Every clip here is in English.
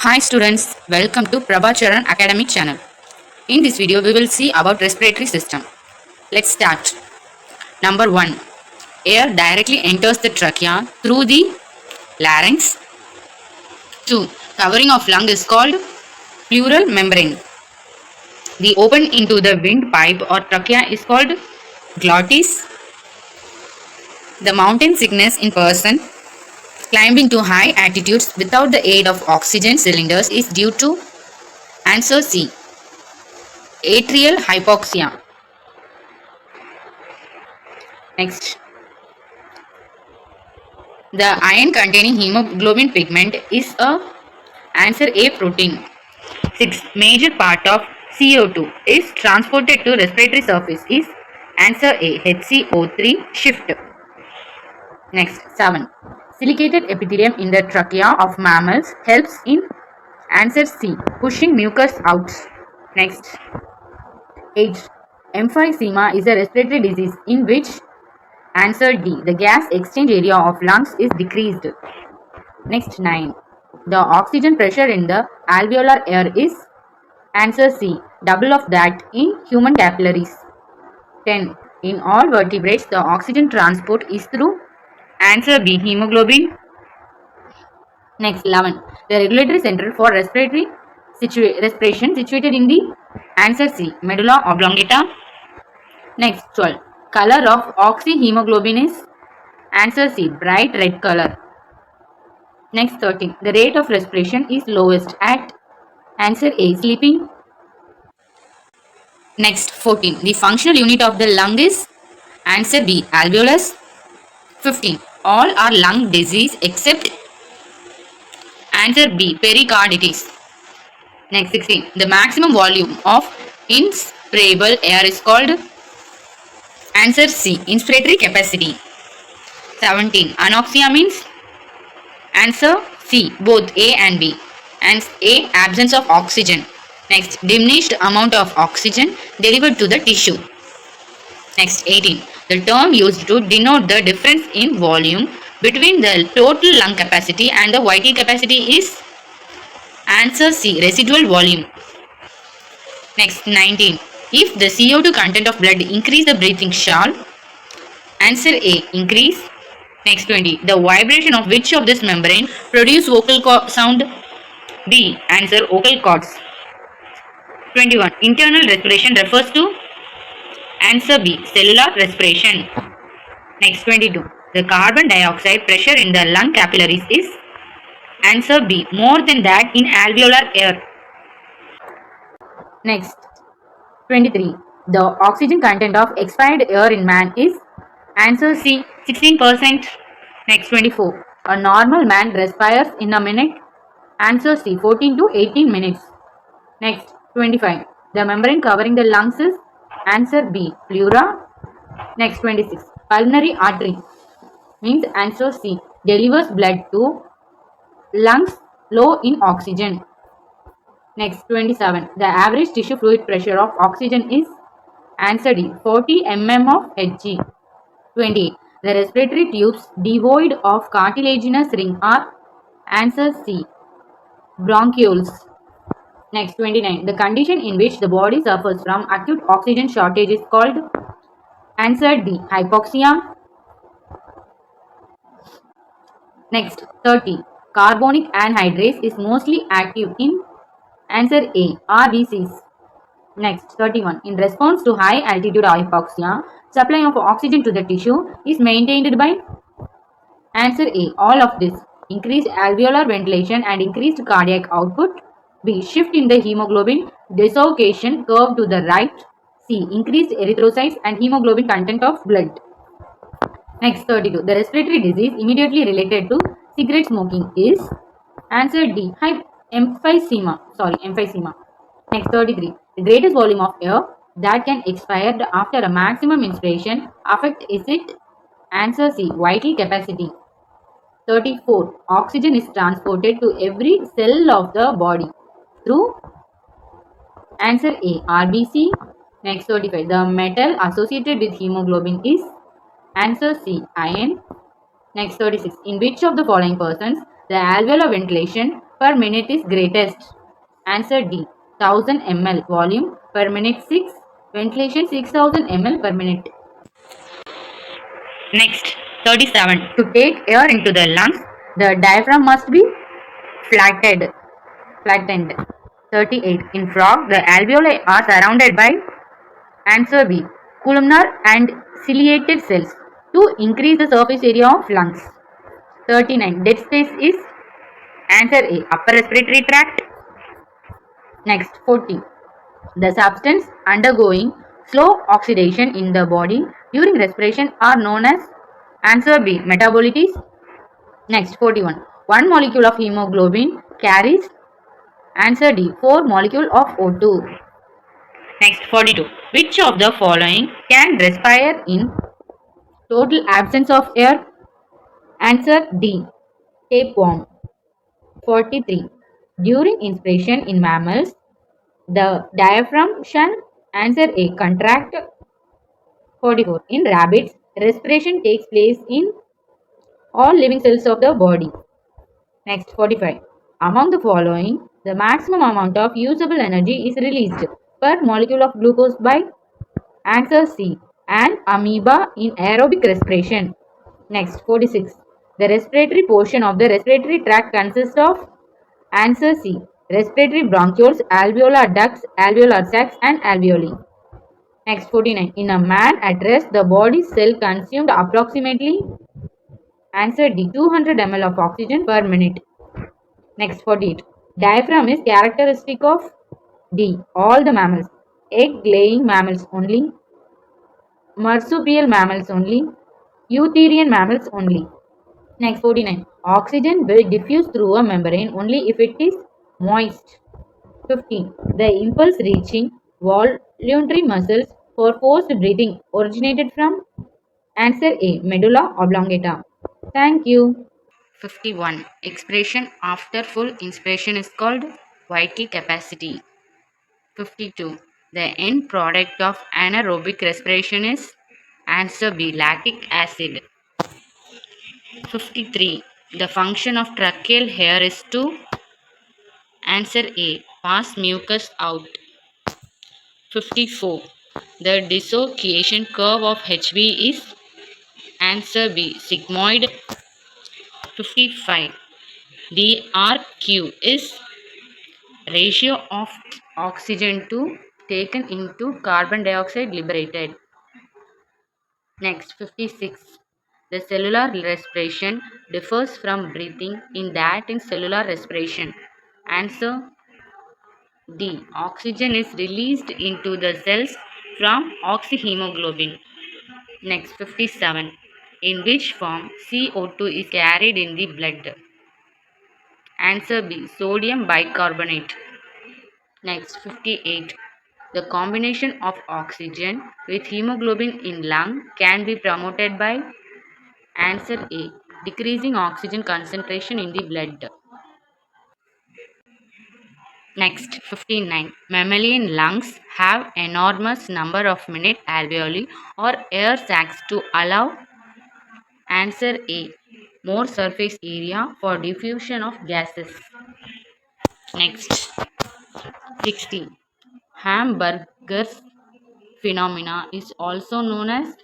Hi students, welcome to Prabhacharan Academic channel. In this video, we will see about respiratory system. Let's start. Number 1. Air directly enters the trachea through the larynx. 2. Covering of lung is called pleural membrane. The open into the windpipe or trachea is called glottis. The mountain sickness in person climbing to high altitudes without the aid of oxygen cylinders is due to answer C. Atrial hypoxia. Next, the iron containing hemoglobin pigment is a answer A protein. 6. Major part of CO2 is transported to respiratory surface is answer A HCO3 shift. Next, 7. Silicated epithelium in the trachea of mammals helps in answer C pushing mucus out. Next, 8. Emphysema is a respiratory disease in which answer D. The gas exchange area of lungs is decreased. Next, 9. The oxygen pressure in the alveolar air is answer C. Double of that in human capillaries. 10. In all vertebrates, the oxygen transport is through answer B. Hemoglobin. Next, 11. The regulatory center for respiration situated in the answer C. Medulla oblongata. Next, 12. Color of oxyhemoglobin is answer C. Bright red color. Next, 13. The rate of respiration is lowest at answer A. Sleeping. Next, 14. The functional unit of the lung is answer B. Alveolus. 15. All are lung disease except answer B. Pericarditis. Next, 16. The maximum volume of inspirable air is called answer C. Inspiratory capacity. 17. Anoxia means answer C. Both A and B. And A. Absence of oxygen. Next, diminished amount of oxygen delivered to the tissue. Next, 18. The term used to denote the difference in volume between the total lung capacity and the vital capacity is answer C. Residual volume. Next, 19. If the CO2 content of blood increase the breathing shall answer A. Increase. Next, 20. The vibration of which of this membrane produce vocal sound? B. Answer vocal cords. 21. Internal respiration refers to answer B. Cellular respiration. Next, 22. The carbon dioxide pressure in the lung capillaries is answer B. More than that in alveolar air. Next, 23. The oxygen content of expired air in man is answer C. 16%. Next, 24. A normal man respires in a minute. Answer C. 14 to 18 minutes. Next, 25. The membrane covering the lungs is answer B. Pleura. Next, 26. Pulmonary artery means answer C. Delivers blood to lungs low in oxygen. Next, 27. The average tissue fluid pressure of oxygen is answer D. 40 mm of Hg. 28. The respiratory tubes devoid of cartilaginous ring are answer C. Bronchioles. Next, 29. The condition in which the body suffers from acute oxygen shortage is called answer D. Hypoxia. Next, 30. Carbonic anhydrase is mostly active in answer A. RBCs. Next, 31. In response to high altitude hypoxia, supply of oxygen to the tissue is maintained by answer A. All of this. Increased alveolar ventilation and increased cardiac output. B. Shift in the hemoglobin dissociation curve to the right. C. Increased erythrocytes and hemoglobin content of blood. Next, 32. The respiratory disease immediately related to cigarette smoking is answer D. Emphysema. Next, 33. The greatest volume of air that can expire after a maximum inspiration affect is it answer C. Vital capacity. 34. Oxygen is transported to every cell of the body through answer A. RBC. Next, 35. The metal associated with hemoglobin is answer C. Iron. Next, 36. In which of the following persons the alveolar ventilation per minute is greatest? Answer D. 1000 ml. Volume per minute 6. Ventilation 6000 ml per minute. Next, 37. To take air into the lungs, the diaphragm must be flattened. Flattened. 38. In frog, the alveoli are surrounded by answer B. Columnar and ciliated cells to increase the surface area of lungs. 39. Dead space is answer A. Upper respiratory tract. Next, 40. The substance undergoing slow oxidation in the body during respiration are known as answer B. Metabolites. Next, 41. One molecule of hemoglobin carries answer D. 4 molecule of O2. Next, 42. Which of the following can respire in total absence of air? Answer D. Tapeworm. 43. During inspiration in mammals, the diaphragm shall answer A. Contract. 44. In rabbits, respiration takes place in all living cells of the body. Next, 45. Among the following, the maximum amount of usable energy is released per molecule of glucose by answer C. An amoeba in aerobic respiration. Next, 46. The respiratory portion of the respiratory tract consists of answer C. Respiratory bronchioles, alveolar ducts, alveolar sacs, and alveoli. Next, 49. In a man at rest, the body cell consumed approximately answer D. 200 ml of oxygen per minute. Next, 48. Diaphragm is characteristic of D. All the mammals. Egg-laying mammals only. Marsupial mammals only. Eutherian mammals only. Next, 49. Oxygen will diffuse through a membrane only if it is moist. 15. The impulse reaching voluntary muscles for forced breathing originated from answer A. Medulla oblongata. Thank you. 51. Expression after full inspiration is called vital capacity. 52. The end product of anaerobic respiration is answer B. Lactic acid. 53. The function of tracheal hair is to answer A. Pass mucus out. 54. The dissociation curve of HB is answer B. Sigmoid. 55. The RQ is ratio of oxygen to taken into carbon dioxide liberated. Next, 56. The cellular respiration differs from breathing in that in cellular respiration. Answer D. Oxygen is released into the cells from oxyhemoglobin. Next, 57. In which form CO2 is carried in the blood? Answer B. Sodium bicarbonate. Next, 58. The combination of oxygen with hemoglobin in lung can be promoted by answer A. Decreasing oxygen concentration in the blood. Next, 59. Mammalian lungs have enormous number of minute alveoli or air sacs to allow answer A. More surface area for diffusion of gases. Next, 60. Hamburger's phenomena is also known as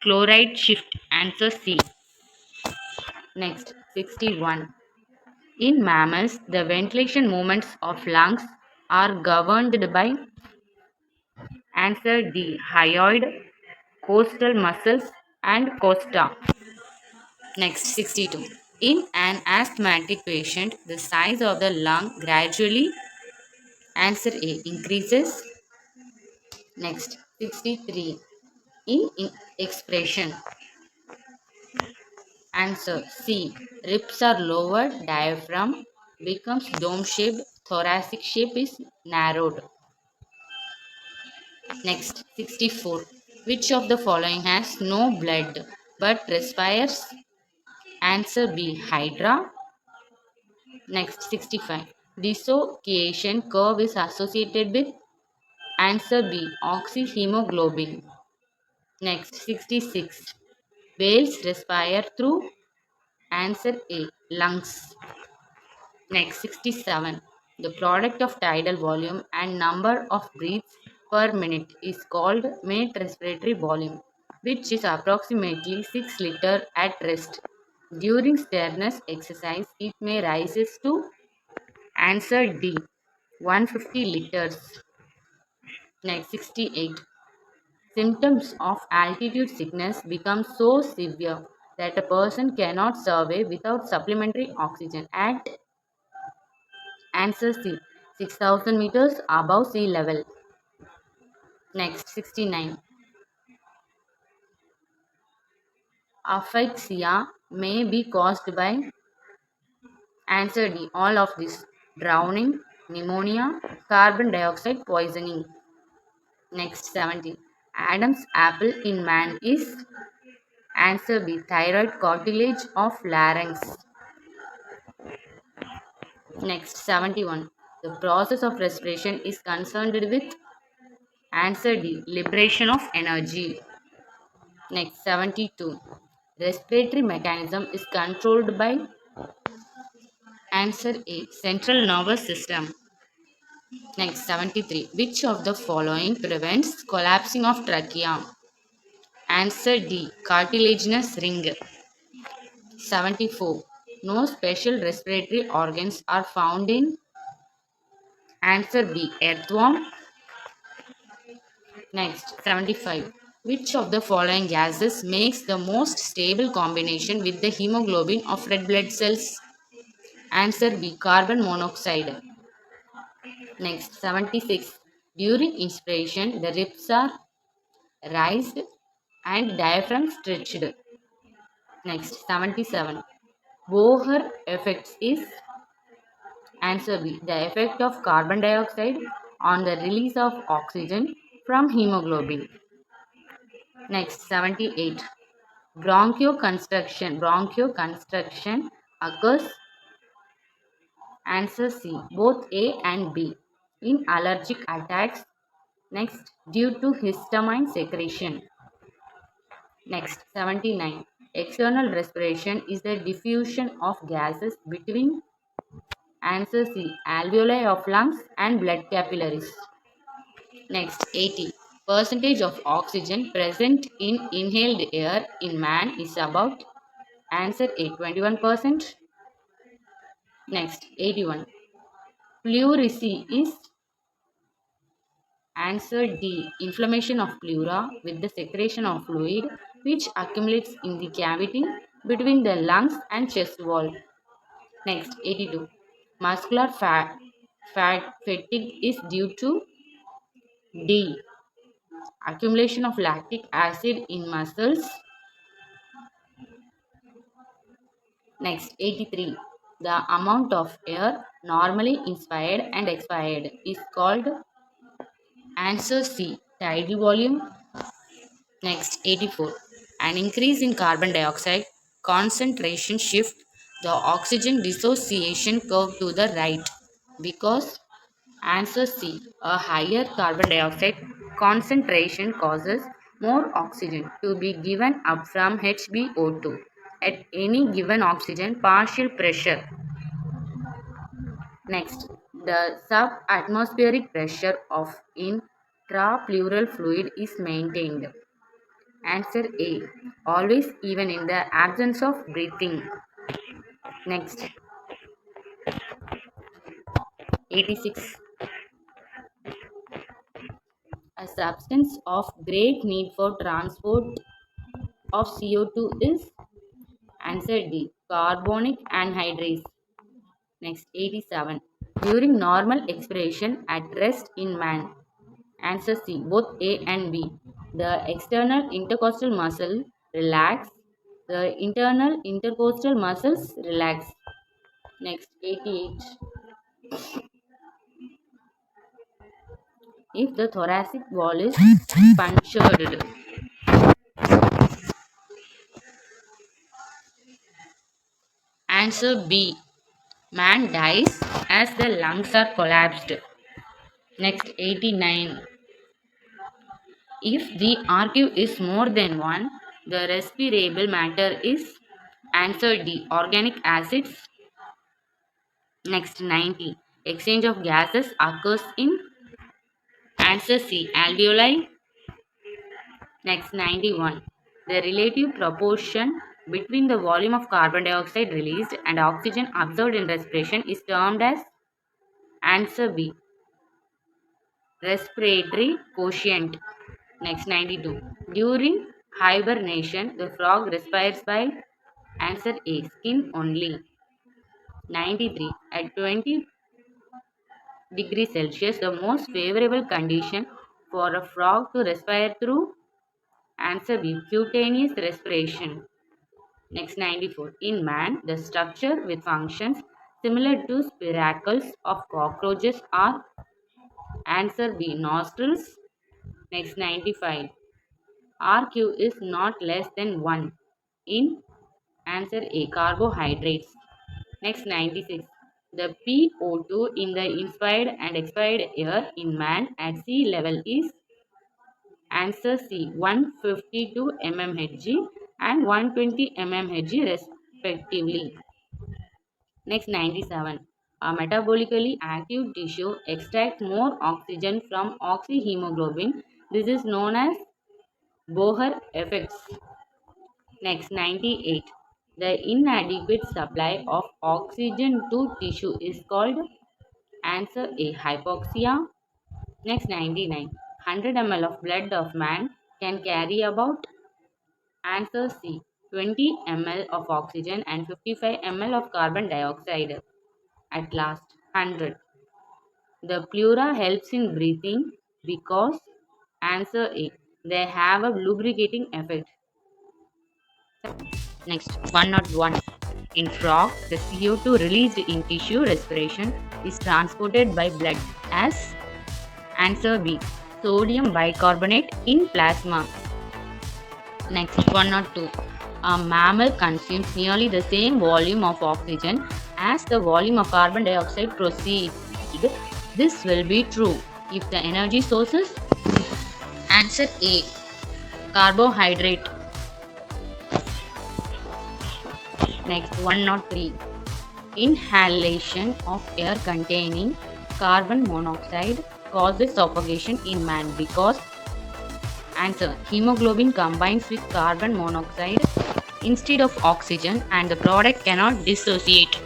chloride shift. Answer C. Next, 61. In mammals, the ventilation movements of lungs are governed by answer D. Hyoid, costal muscles, and costa. Next, 62. In an asthmatic patient, the size of the lung gradually answer A increases. Next, 63. In expression, answer C. Ribs are lowered, diaphragm becomes dome shaped, thoracic shape is narrowed. Next, 64. Which of the following has no blood but respires? Answer B. Hydra. Next, 65. Dissociation curve is associated with answer B. Oxyhemoglobin. Next, 66. Whales respire through answer A. Lungs. Next, 67. The product of tidal volume and number of breaths per minute is called minute respiratory volume, which is approximately 6 liters at rest. During strenuous exercise, it may rises to answer D, 150 liters. Next, 68. Symptoms of altitude sickness become so severe that a person cannot survive without supplementary oxygen at answer C, 6,000 meters above sea level. Next, 69. Asphyxia may be caused by answer D, all of this: drowning, pneumonia, carbon dioxide poisoning. Next, 70. Adam's apple in man is answer B, thyroid cartilage of larynx. Next, 71. The process of respiration is concerned with answer D, liberation of energy. Next, 72. Respiratory mechanism is controlled by answer A, central nervous system. Next, 73. Which of the following prevents collapsing of trachea? Answer D, cartilaginous ring. 74. No special respiratory organs are found in answer B, earthworm. Next, 75. Which of the following gases makes the most stable combination with the hemoglobin of red blood cells? Answer B, carbon monoxide. Next, 76. During inspiration, the ribs are raised and diaphragm stretched. Next, 77. Bohr effect is answer B, the effect of carbon dioxide on the release of oxygen from hemoglobin. Next, 78. Bronchoconstriction occurs answer C, both A and B in allergic attacks. Next, due to histamine secretion. Next, 79. External respiration is the diffusion of gases between answer C, alveoli of lungs and blood capillaries. Next, 80. Percentage of oxygen present in inhaled air in man is about answer A, 21%. Next, 81. Pleurisy is answer D, inflammation of pleura with the secretion of fluid which accumulates in the cavity between the lungs and chest wall. Next, 82. Muscular fat fatigue is due to D, accumulation of lactic acid in muscles. Next, 83. The amount of air normally inspired and expired is called answer C, tidal volume. Next, 84. An increase in carbon dioxide concentration shift the oxygen dissociation curve to the right because answer C, a higher carbon dioxide concentration causes more oxygen to be given up from HbO2 at any given oxygen partial pressure. Next, the subatmospheric pressure of intrapleural fluid is maintained. Answer A, always even in the absence of breathing. Next, 86. A substance of great need for transport of CO2 is answer D, carbonic anhydrase. Next, 87. During normal expiration at rest in man. Answer C, both A and B. The external intercostal muscle relax. The internal intercostal muscles relax. Next, 88. If the thoracic wall is punctured. Answer B. Man dies as the lungs are collapsed. Next, 89. If the archive is more than one, the respirable matter is answer D, organic acids. Next 90. Exchange of gases occurs in answer C. Alveoli. Next 91. The relative proportion between the volume of carbon dioxide released and oxygen absorbed in respiration is termed as answer B. Respiratory quotient. Next 92. During hibernation, the frog respires by answer A. Skin only. 93. At 20 degrees Celsius, the most favorable condition for a frog to respire through answer B. Cutaneous respiration. Next 94. In man, the structure with functions similar to spiracles of cockroaches are answer B. Nostrils. Next 95. RQ is not less than 1 in answer A. Carbohydrates. Next 96. The PO2 in the inspired and expired air in man at sea level is answer C. 152 mmHg and 120 mmHg respectively. Next 97. A metabolically active tissue extracts more oxygen from oxyhemoglobin. This is known as Bohr effects. Next 98. The inadequate supply of oxygen to tissue is called answer A. Hypoxia. Next 99. 100 ml of blood of man can carry about answer C. 20 ml of oxygen and 55 ml of carbon dioxide. At last 100. The pleura helps in breathing because answer A. They have a lubricating effect. Next 101. In frog, the CO2 released in tissue respiration is transported by blood as answer B. Sodium bicarbonate in plasma. Next 102. A mammal consumes nearly the same volume of oxygen as the volume of carbon dioxide proceeds. This will be true if the energy source is answer A. Carbohydrate. Next 103. Inhalation of air containing carbon monoxide causes suffocation in man because answer hemoglobin combines with carbon monoxide instead of oxygen and the product cannot dissociate.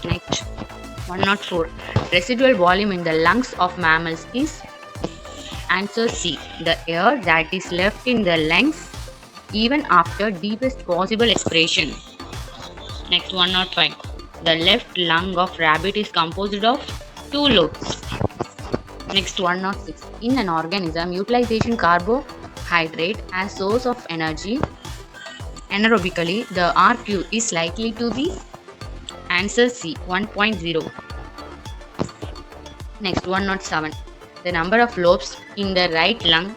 Next 104. Residual volume in the lungs of mammals is answer C. The air that is left in the lungs even after deepest possible expiration. Next 105. The left lung of rabbit is composed of two lobes. Next 106. In an organism, utilization carbohydrate as source of energy anaerobically, the RQ is likely to be answer C. 1.0. Next 107. The number of lobes in the right lung.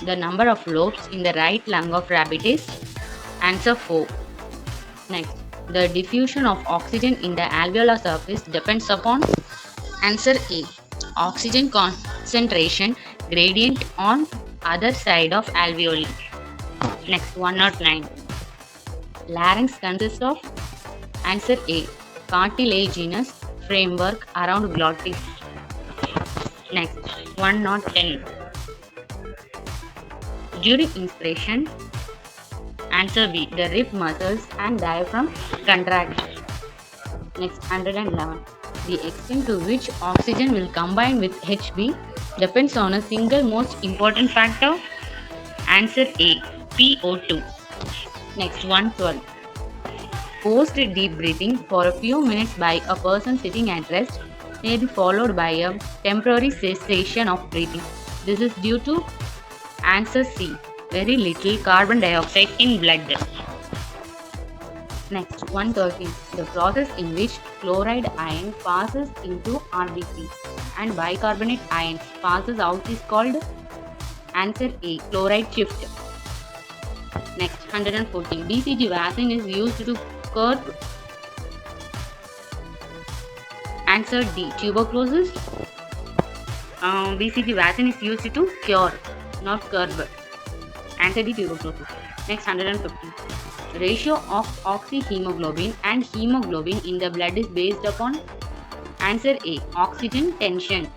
The number of lobes in the right lung of rabbit is answer 4. Next, the diffusion of oxygen in the alveolar surface depends upon answer A. Oxygen concentration gradient on other side of alveoli. Next 109. Larynx consists of answer A. Cartilaginous framework around glottis. Next 110. During inspiration, answer B. The rib muscles and diaphragm contract. Next 111. The extent to which oxygen will combine with HB depends on a single most important factor. Answer A. PO2. Next 112. Forced deep breathing for a few minutes by a person sitting at rest may be followed by a temporary cessation of breathing. This is due to answer C. Very little carbon dioxide in blood. Next 113. The process in which chloride ion passes into RBC and bicarbonate ions passes out is called answer A. Chloride shift. Next 114. BCG vaccine is used to curb answer D. Tuberculosis. BCG vaccine is used to cure, not curb. Answer D. Tuberculosis. Next 115. Ratio of oxyhemoglobin and hemoglobin in the blood is based upon answer A. Oxygen tension.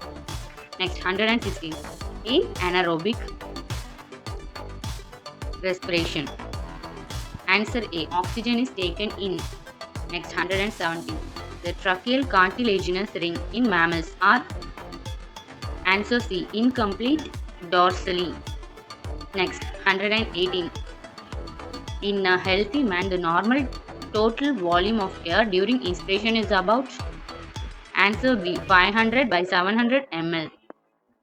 Next 116. In anaerobic respiration. Answer A. Oxygen is taken in. Next 117. The tracheal cartilaginous ring in mammals are answer C. Incomplete dorsally. Next 118. In a healthy man, the normal total volume of air during inspiration is about answer B. 500 by 700 ml.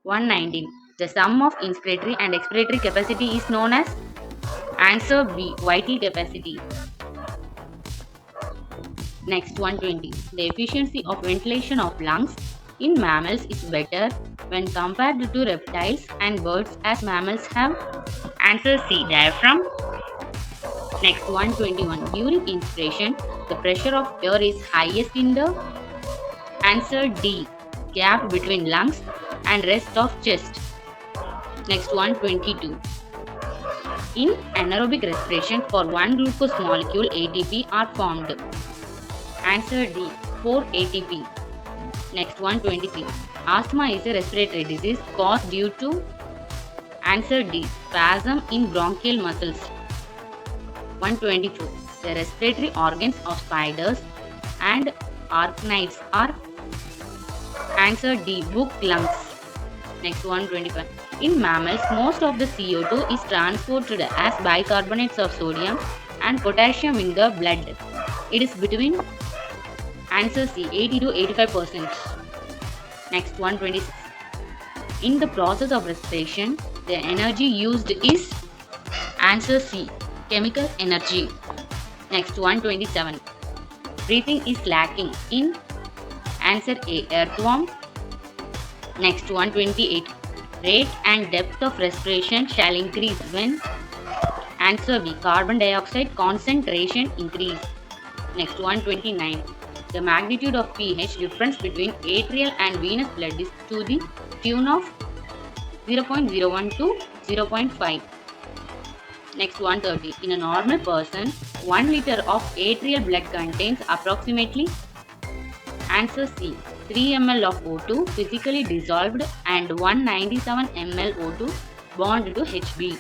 119. The sum of inspiratory and expiratory capacity is known as answer B. Vital capacity. Next 120. The efficiency of ventilation of lungs in mammals is better when compared to reptiles and birds, as mammals have answer C. Diaphragm. Next 121. During inspiration, the pressure of air is highest in the answer D. Gap between lungs and rest of chest. Next 122. In anaerobic respiration, for one glucose molecule ATP are formed. Answer D. 4 ATP. Next 123. Asthma is a respiratory disease caused due to answer D. Spasm in bronchial muscles. 124. The respiratory organs of spiders and arachnids are answer D. Book lungs. Next 125. In mammals, most of the CO2 is transported as bicarbonates of sodium and potassium in the blood. It is between answer C. 80 to 85%. Next 126. In the process of respiration, the energy used is answer C. Chemical energy. Next 127. Breathing is lacking in answer A. Earthworm. Next 128. Rate and depth of respiration shall increase when answer B. Carbon dioxide concentration increase. Next 129. The magnitude of pH difference between atrial and venous blood is to the tune of 0.01 to 0.5. Next 130. In a normal person, 1 liter of atrial blood contains approximately answer C. 3 ml of O2 physically dissolved and 197 ml O2 bond to Hb.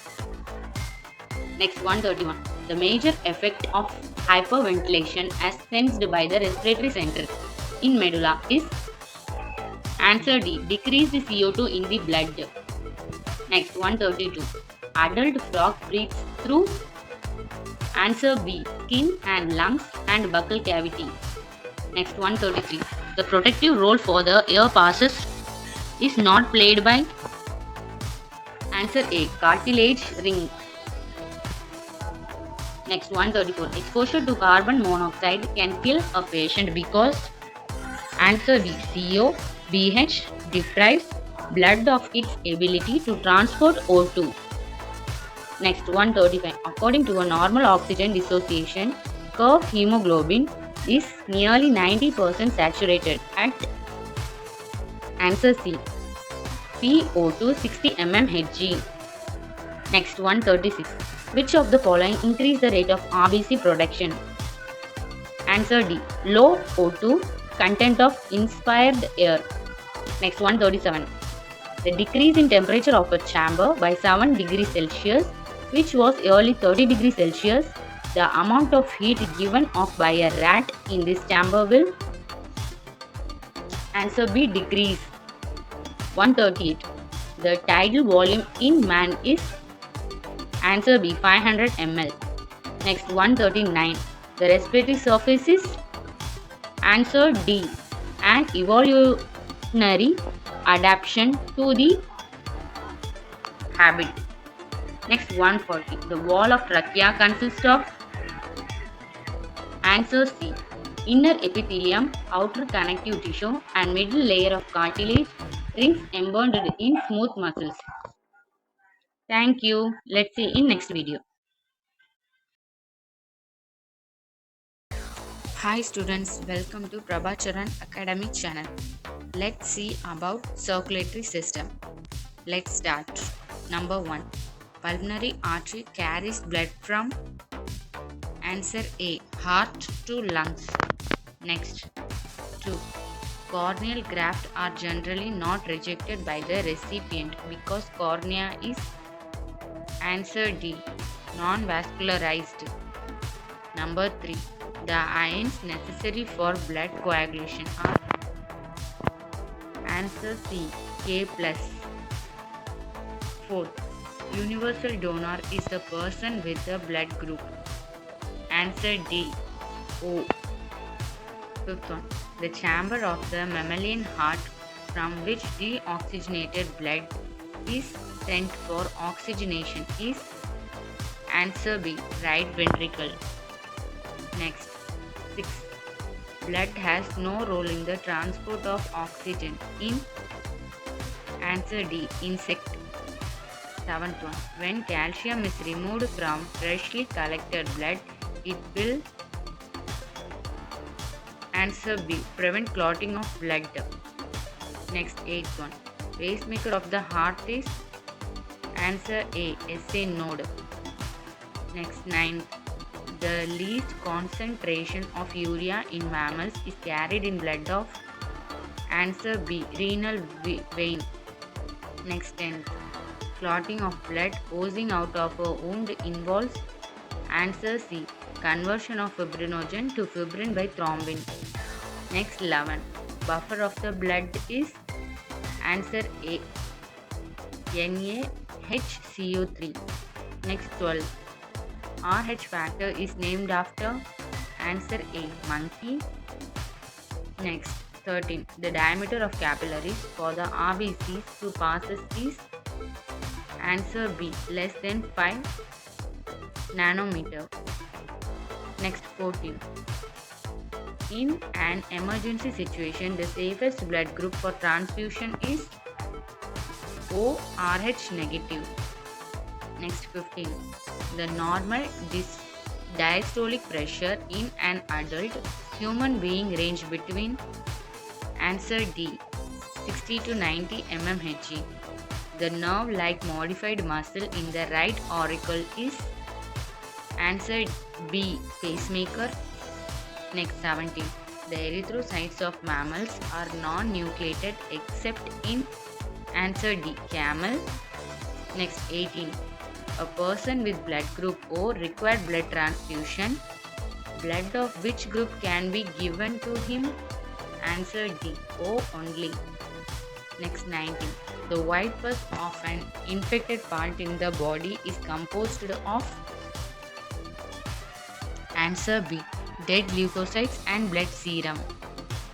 Next 131. The major effect of hyperventilation as sensed by the respiratory center in medulla is answer D. Decrease the CO2 in the blood. Next 132. Adult frog breathes through answer B. Skin and lungs and buccal cavity. Next 133. The protective role for the air passes is not played by answer A. Cartilage ring. Next 134. Exposure to carbon monoxide can kill a patient because answer B. CO, BH deprives blood of its ability to transport O2. Next 135. According to a normal oxygen dissociation curve, hemoglobin is nearly 90% saturated at answer C. PO2 60 mmHg. Next 136. Which of the following increase the rate of RBC production? Answer D. Low O2 content of inspired air. Next 137. The decrease in temperature of a chamber by 7 degrees Celsius, which was early 30 degrees Celsius, the amount of heat given off by a rat in this chamber will answer B. Decrease. 138. The tidal volume in man is answer B. 500 ml. Next 139. The respiratory surface is answer D. An evolutionary adaptation to the habit. Next 140. The wall of trachea consists of answer C. Inner epithelium, outer connective tissue and middle layer of cartilage, rings embedded in smooth muscles. Thank you. Let's see in next video. Hi students, welcome to Prabhacharan Academy channel. Let's see about circulatory system. Let's start. Number 1. Pulmonary artery carries blood from Answer A. Heart to lungs. Next. 2. Corneal graft are generally not rejected by the recipient because cornea is answer D. Non-vascularized. Number 3. The ions necessary for blood coagulation are answer C. K+. 4th. Universal donor is the person with the blood group. Answer D. O. 5th one. The chamber of the mammalian heart from which deoxygenated blood is sent for oxygenation is answer B. Right ventricle. Next. 6. Blood has no role in the transport of oxygen in answer D. Insect. 7th one. When calcium is removed from freshly collected blood, it will answer B. Prevent clotting of blood. Next, 8th one. Pacemaker of the heart is answer A. SA node. Next, 9th. The least concentration of urea in mammals is carried in blood of answer B. Renal vein. Next, 10th. Clotting of blood oozing out of a wound involves answer C. Conversion of fibrinogen to fibrin by thrombin. Next, 11. Buffer of the blood is answer A. NaHCO3. Next, 12. RH factor is named after answer A. Monkey. Next, 13. The diameter of capillaries for the RBCs to passes is answer B. Less than 5 nanometer. Next, 14. In an emergency situation, the safest blood group for transfusion is ORH negative. Next, 15. The normal diastolic pressure in an adult human being range between answer D. 60 to 90 mmHg. The nerve-like modified muscle in the right auricle is answer B. Pacemaker. Next, 17. The erythrocytes of mammals are non-nucleated except in answer D. Camel. Next, 18. A person with blood group O required blood transfusion. Blood of which group can be given to him? Answer D. O only. Next, 19. The white pus of an infected part in the body is composed of answer B. Dead leukocytes and blood serum.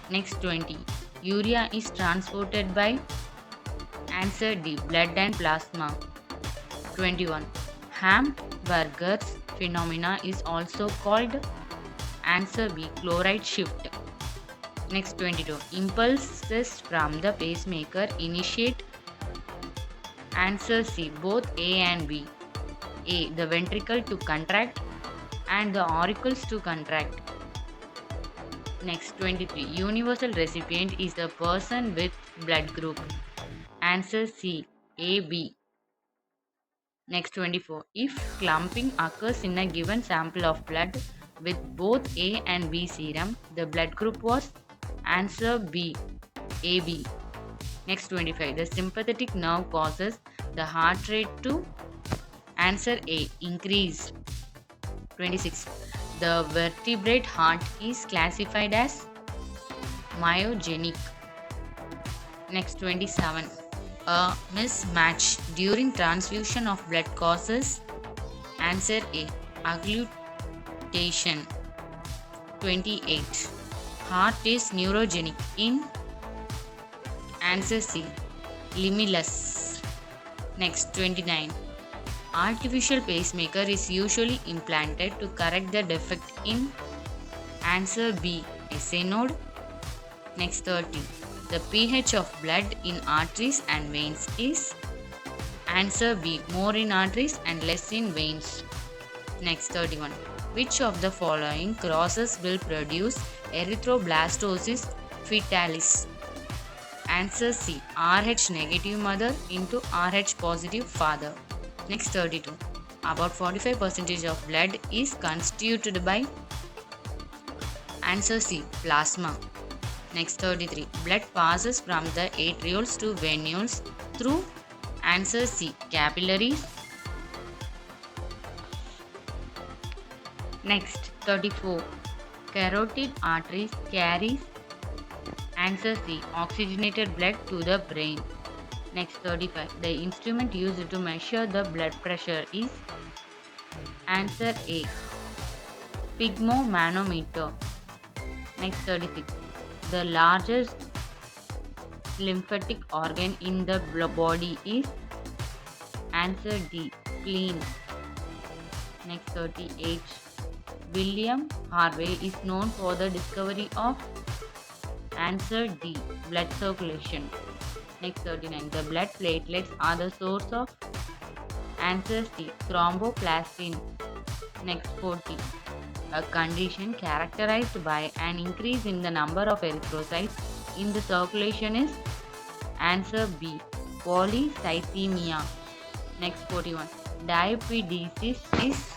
Next, 20. Urea is transported by answer D. Blood and plasma. 21. Hamburger's phenomena is also called answer B. Chloride shift. Next, 22. Impulses from the pacemaker initiate answer C. Both A and B. A. The ventricle to contract and the auricles to contract. Next, 23. Universal recipient is the person with blood group. Answer C. AB. Next, 24. If clumping occurs in a given sample of blood with both A and B serum, the blood group was answer B. AB. Next, 25. The sympathetic nerve causes the heart rate to answer A. Increase. 26. The vertebrate heart is classified as myogenic. Next, 27. A mismatch during transfusion of blood causes answer A. Agglutation. 28. Heart is neurogenic in answer C. Limulus. Next, 29. Artificial pacemaker is usually implanted to correct the defect in answer B. SA node. Next, 30. The pH of blood in arteries and veins is answer B. More in arteries and less in veins. Next, 31. Which of the following crosses will produce erythroblastosis fetalis? Answer C. RH negative mother into RH positive father. Next, 32. About 45% of blood is constituted by answer C. Plasma. Next 33. Blood passes from the arterioles to venules through answer C. Capillaries. Next 34. Carotid arteries carries answer C. Oxygenated blood to the brain. Next 35. The instrument used to measure the blood pressure is answer A. Sphygmomanometer. Next 36. The largest lymphatic organ in the body is answer D. Spleen. Next 38. William Harvey is known for the discovery of answer D. Blood circulation. Next 39. The blood platelets are the source of answer C. Thromboplastin. Next 40. A condition characterized by an increase in the number of erythrocytes in the circulation is answer B. Polycythemia. Next 41. Diapedesis is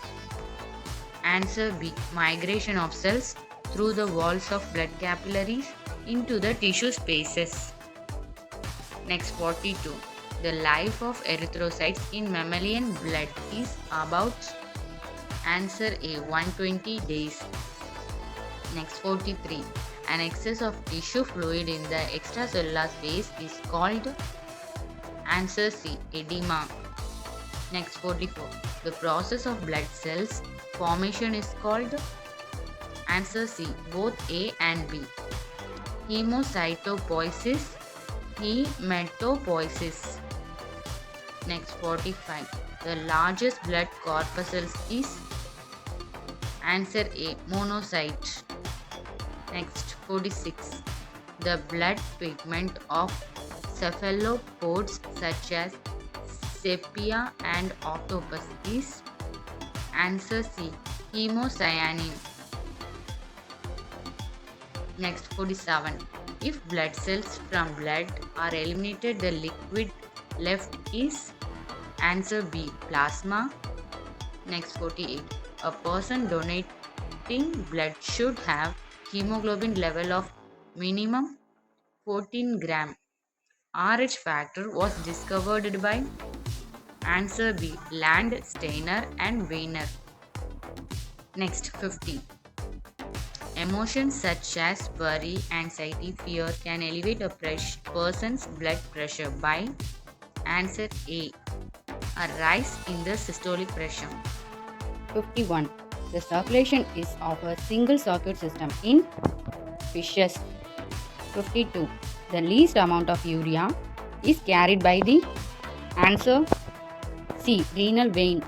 answer B. Migration of cells through the walls of blood capillaries into the tissue spaces. Next 42. The life of erythrocytes in mammalian blood is about answer A. 120 days. Next 43. An excess of tissue fluid in the extracellular space is called answer C. Edema. Next 44. The process of blood cells formation is called answer C. Both A and B. Hemocytopoiesis. Hematopoiesis. Next 45. The largest blood corpuscles is answer A. Monocyte. Next 46. The blood pigment of cephalopods such as sepia and octopus is answer C. Hemocyanin. Next 47. If blood cells from blood are eliminated, the liquid left is answer B. Plasma. Next 48. A person donating blood should have hemoglobin level of minimum 14 gram. RH factor was discovered by answer B. Landsteiner and Weiner. Next 50. Emotions such as worry, anxiety, fear can elevate a person's blood pressure by answer A. A rise in the systolic pressure. 51. The circulation is of a single circuit system in fishes. 52. The least amount of urea is carried by the answer C. Renal vein.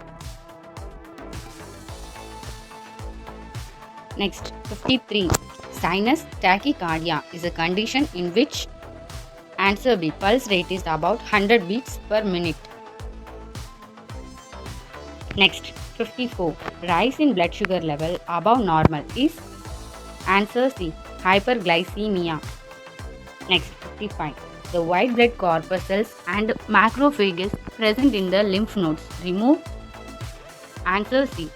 Next 53. Sinus tachycardia is a condition in which answer B. Pulse rate is about 100 beats per minute. Next 54. Rise in blood sugar level above normal is answer C. Hyperglycemia. Next 55. The white blood corpuscles and macrophages present in the lymph nodes remove answer C.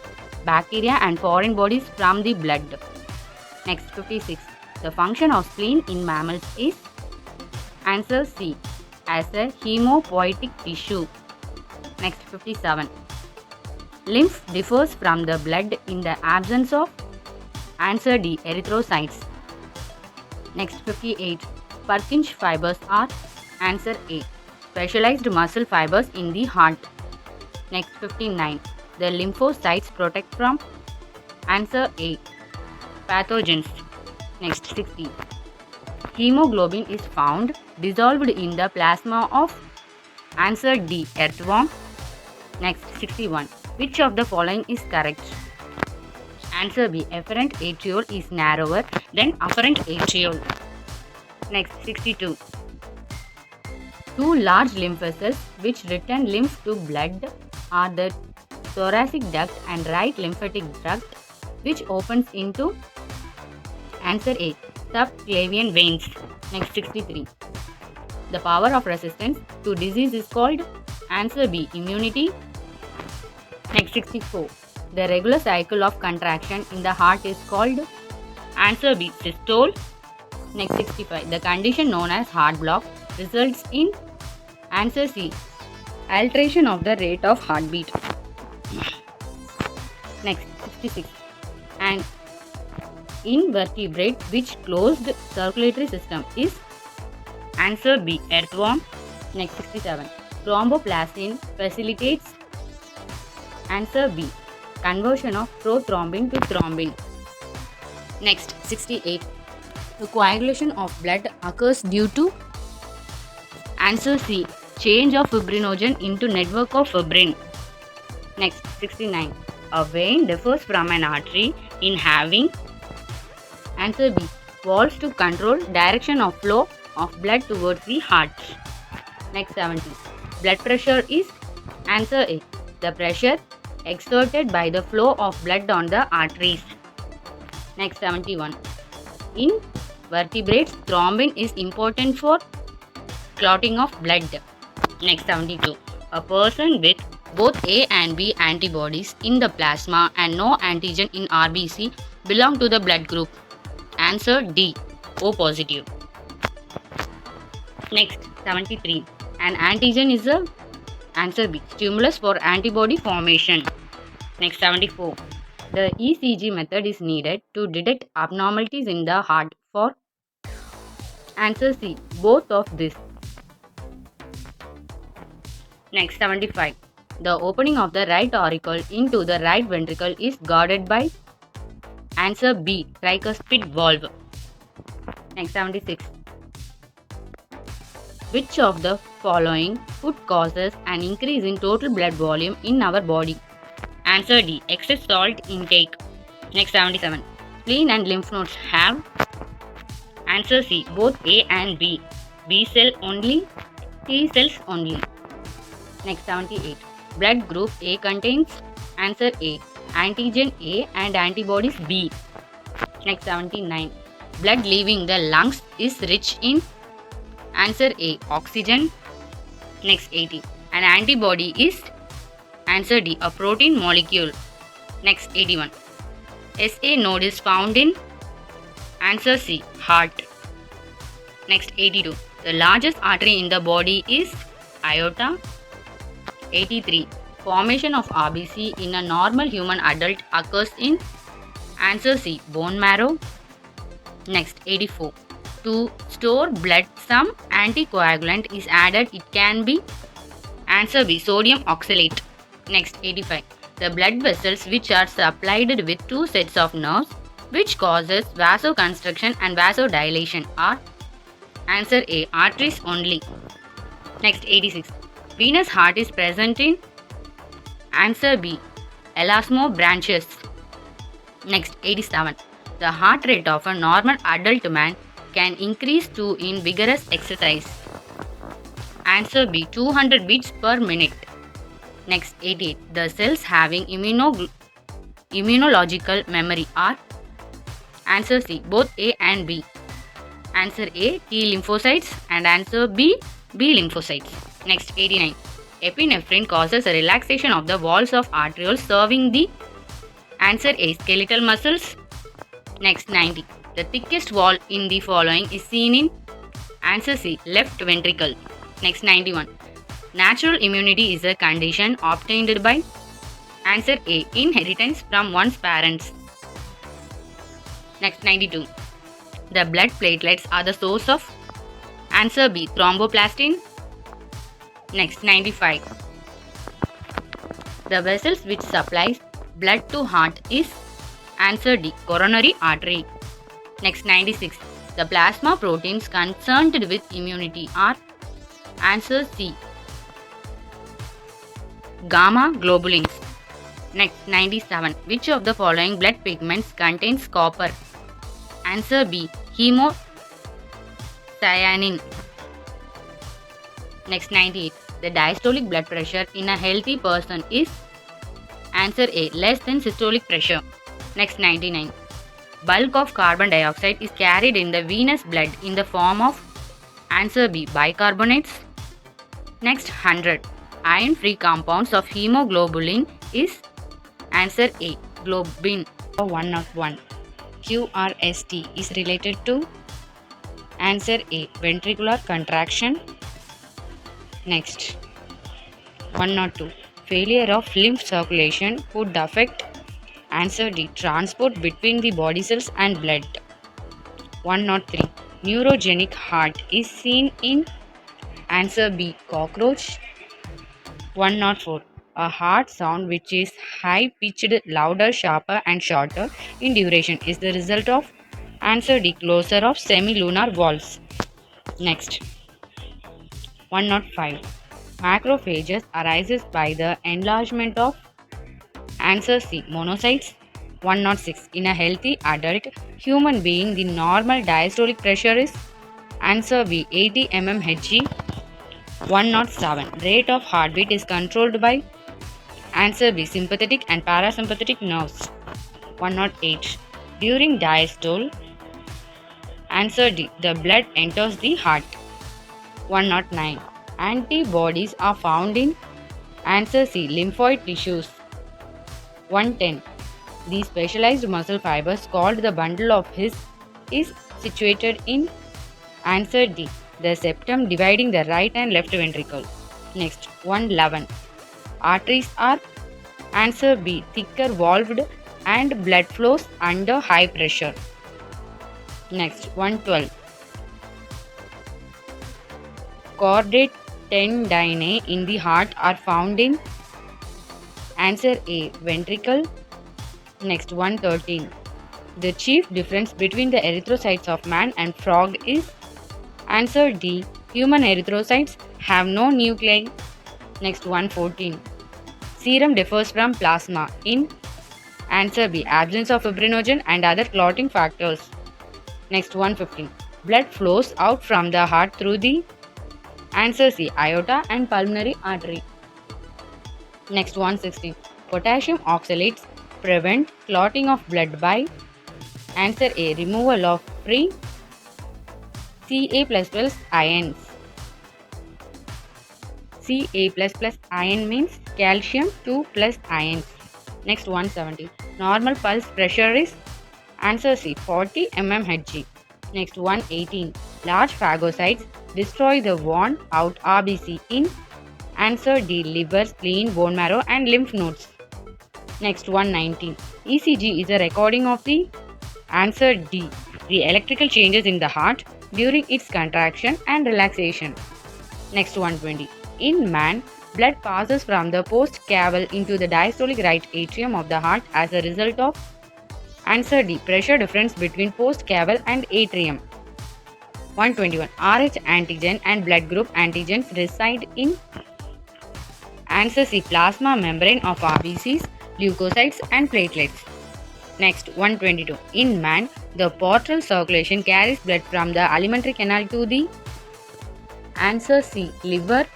Bacteria and foreign bodies from the blood. Next 56. The function of spleen in mammals is answer C. As a hemopoietic tissue. Next 57. Lymph differs from the blood in the absence of answer D. Erythrocytes. Next 58. Purkinje fibers are answer A. Specialized muscle fibers in the heart. Next 59. The lymphocytes protect from answer A. Pathogens. Next 60. Hemoglobin is found dissolved in the plasma of answer D. Earthworm. Next 61. Which of the following is correct? Answer B. Efferent atriole is narrower than afferent atriole. Next 62. Two large lymph vessels which return lymph to blood are the thoracic duct and right lymphatic duct, which opens into answer A. Subclavian veins. Next 63. The power of resistance to disease is called answer B. Immunity. Next 64. The regular cycle of contraction in the heart is called answer B. Systole. Next 65. The condition known as heart block results in answer C. Alteration of the rate of heartbeat. Next 66. An invertebrate which closed circulatory system is answer B. Earthworm. Next 67. Thromboplastin facilitates answer B. Conversion of prothrombin to thrombin. Next 68. The coagulation of blood occurs due to answer C. Change of fibrinogen into network of fibrin. Next 69. A vein differs from an artery in having answer B. Valves to control direction of flow of blood towards the heart. Next 70. Blood pressure is answer A. The pressure exerted by the flow of blood on the arteries. Next 71. In vertebrates, thrombin is important for clotting of blood. Next 72. A person with both A and B antibodies in the plasma and no antigen in RBC belong to the blood group. Answer D. O positive. Next 73. An antigen is a answer B. Stimulus for antibody formation. Next 74. The ECG method is needed to detect abnormalities in the heart for answer C. Both of this. Next 75. The opening of the right auricle into the right ventricle is guarded by answer B. Tricuspid valve. Next 76. Which of the following food causes an increase in total blood volume in our body? Answer D. Excess salt intake. Next 77. Spleen and lymph nodes have answer C. Both A and B. B cell only, T cells only. Next 78. Blood group A contains answer A. Antigen A and antibodies B. Next 79. Blood leaving the lungs is rich in answer A. Oxygen. Next 80. An antibody is answer D. A protein molecule. Next 81. SA node is found in answer C. Heart. Next 82. The largest artery in the body is aorta. 83. Formation of RBC in a normal human adult occurs in answer C. Bone marrow. Next 84. To store blood, some anticoagulant is added. It can be answer B. Sodium oxalate. Next 85. The blood vessels which are supplied with two sets of nerves which causes vasoconstriction and vasodilation are answer A. Arteries only. Next 86. Venous heart is present in answer B. Elasmo branches. Next 87. The heart rate of a normal adult man can increase to in vigorous exercise. Answer B. 200 beats per minute. Next 88. The cells having immunological memory are answer C. Both A and B. Answer A. T lymphocytes and answer B. B lymphocytes. Next 89. Epinephrine causes a relaxation of the walls of arterioles serving the answer A. Skeletal muscles. Next 90. The thickest wall in the following is seen in answer C. Left ventricle. Next 91. Natural immunity is a condition obtained by answer A. Inheritance from one's parents. Next 92. The blood platelets are the source of answer B. Thromboplastin. Next 95. The vessels which supplies blood to heart is answer D. Coronary artery. Next 96. The plasma proteins concerned with immunity are answer C. Gamma globulins. Next 97. Which of the following blood pigments contains copper? Answer B. Hemocyanin. Next 98. The diastolic blood pressure in a healthy person is answer A. Less than systolic pressure. Next 99. Bulk of carbon dioxide is carried in the venous blood in the form of answer B. Bicarbonates. Next 100. Iron free compounds of hemoglobin is answer A. Globin. 101. QRST is related to answer A. Ventricular contraction. Next. 102. Failure of lymph circulation could affect answer D. Transport between the body cells and blood. 103. Neurogenic heart is seen in answer B. Cockroach. 104. A heart sound which is high pitched, louder, sharper, and shorter in duration is the result of answer D. Closure of semilunar valves. Next. 105. Macrophages arises by the enlargement of answer C. Monocytes. 106. In a healthy adult human being, the normal diastolic pressure is answer B. 80 mmHg. 107. Rate of heartbeat is controlled by answer B. Sympathetic and parasympathetic nerves. 108. During diastole, answer D. The blood enters the heart. 109. Antibodies are found in answer C. Lymphoid tissues. 110. The specialized muscle fibers called the bundle of His is situated in answer D. The septum dividing the right and left ventricle. Next. 111. Arteries are answer B. Thicker valved and blood flows under high pressure. Next. 112. Chordate tendinae in the heart are found in answer A. Ventricle. Next. 113. The chief difference between the erythrocytes of man and frog is answer D. Human erythrocytes have no nuclei. Next. 114. Serum differs from plasma in answer B. Absence of fibrinogen and other clotting factors. Next. 115. Blood flows out from the heart through the answer C. Aorta and pulmonary artery. Next. 116. Potassium oxalates prevent clotting of blood by answer A. Removal of free Ca++ ions. Ca++ ion means calcium 2+ ions. Next. 170. Normal pulse pressure is answer C. 40 mmHg. Next. 118. Large phagocytes destroy the worn out RBC in answer D. Liver, spleen, bone marrow and lymph nodes. Next. 119. ECG is a recording of the answer D. The electrical changes in the heart during its contraction and relaxation. Next. 120. In man, blood passes from the post-caval into the diastolic right atrium of the heart as a result of answer D. Pressure difference between post-caval and atrium. 121. Rh antigen and blood group antigens reside in answer C. Plasma membrane of RBCs, leukocytes and platelets. Next. 122. In man, the portal circulation carries blood from the alimentary canal to the answer C. Liver.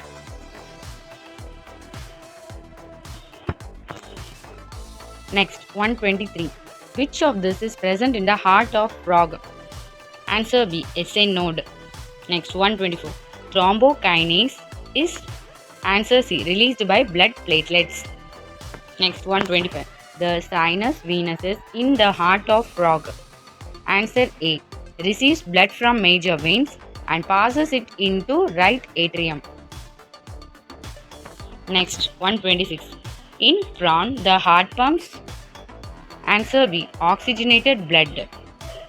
Next. 123. Which of this is present in the heart of frog? Answer B. SA node. Next. 124. Thrombokinase is answer C. Released by blood platelets. Next. 125. The sinus venusus in the heart of frog. Answer A. Receives blood from major veins and passes it into right atrium. Next. 126. In prawn, the heart pumps answer B. Oxygenated blood.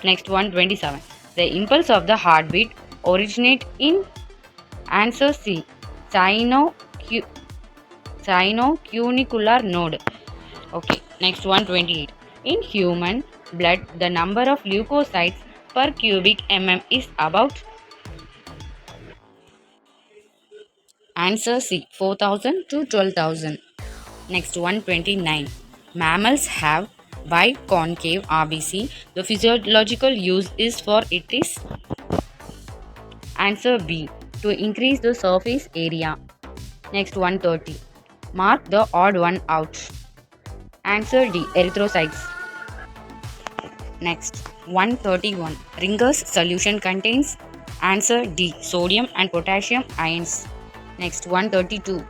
Next. 127. The impulse of the heartbeat originate in answer C. Sinocunicular node. Okay. Next. 128. In human blood, the number of leukocytes per cubic mm is about answer C. 4,000 to 12,000. Next. 129. Mammals have biconcave RBC. The physiological use is for it is answer B. To increase the surface area. Next. 130. Mark the odd one out. Answer D. Erythrocytes. Next. 131. Ringer's solution contains answer D. Sodium and potassium ions. Next. 132.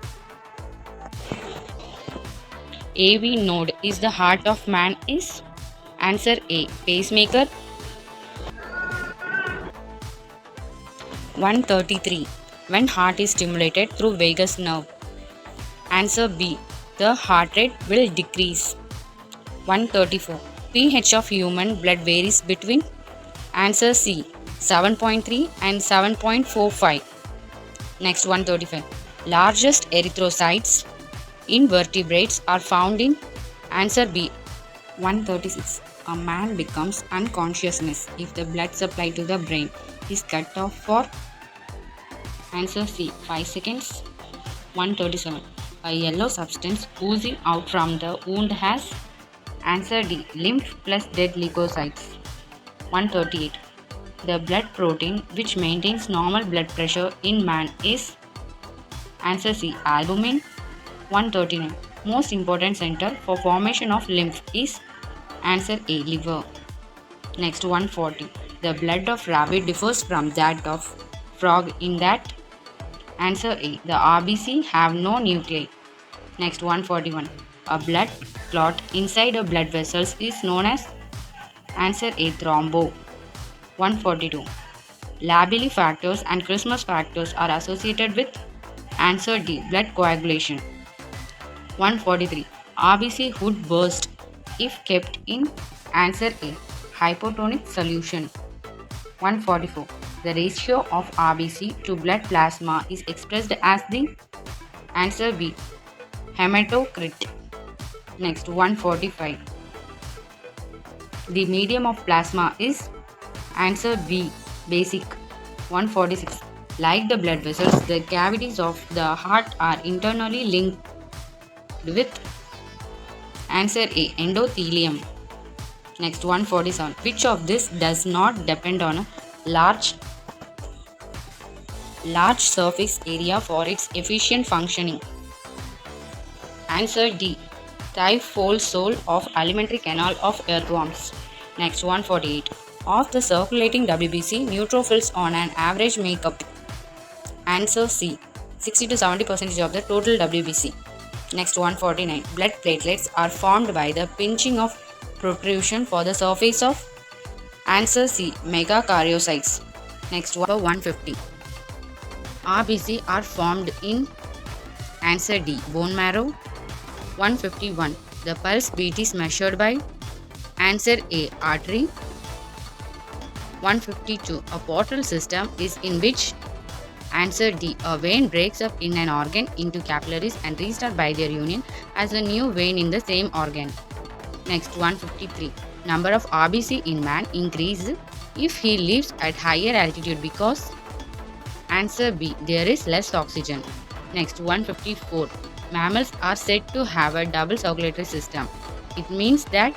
AV node is the heart of man is? Answer A. Pacemaker. 133. When heart is stimulated through vagus nerve. Answer B. The heart rate will decrease. 134. pH of human blood varies between. Answer C. 7.3 and 7.45. Next 135. Largest erythrocytes in vertebrates are found in. Answer B. 136. A man becomes unconsciousness if the blood supply to the brain is cut off for. Answer C. 5 seconds. 137. A yellow substance oozing out from the wound has. Answer D. Lymph plus dead leukocytes. 138. The blood protein which maintains normal blood pressure in man is. Answer C. Albumin. 139. Most important center for formation of lymph is. Answer A. Liver. Next 140. The blood of rabbit differs from that of frog in that. Answer A. The RBC have no nuclei. Next 141. A blood clot inside a blood vessels is known as. Answer A. Thrombo. 142. Labile factors and Christmas factors are associated with. Answer D. Blood coagulation. 143. RBC would burst if kept in. Answer A. Hypotonic solution. 144. The ratio of RBC to blood plasma is expressed as the. Answer B. Hematocrit. Next 145. The medium of plasma is. Answer B. Basic. 146. Like the blood vessels, the cavities of the heart are internally linked with. Answer A. Endothelium. Next 147. Which of this does not depend on a large surface area for its efficient functioning? Answer D. Trifold sole of alimentary canal of earthworms. Next 148. Of the circulating WBC, neutrophils on an average make up. Answer C. 60 to 70% of the total WBC. Next 149. Blood platelets are formed by the pinching of protrusion for the surface of. Answer C. Megakaryocytes. Next 150. RBC are formed in. Answer D. Bone marrow. 151. The pulse beat is measured by. Answer A. Artery. 152. A portal system is in which. Answer D. A vein breaks up in an organ into capillaries and restart by their union as a new vein in the same organ. Next 153. Number of RBC in man increase if he lives at higher altitude because. Answer B. There is less oxygen. Next 154. Mammals are said to have a double circulatory system. It means that.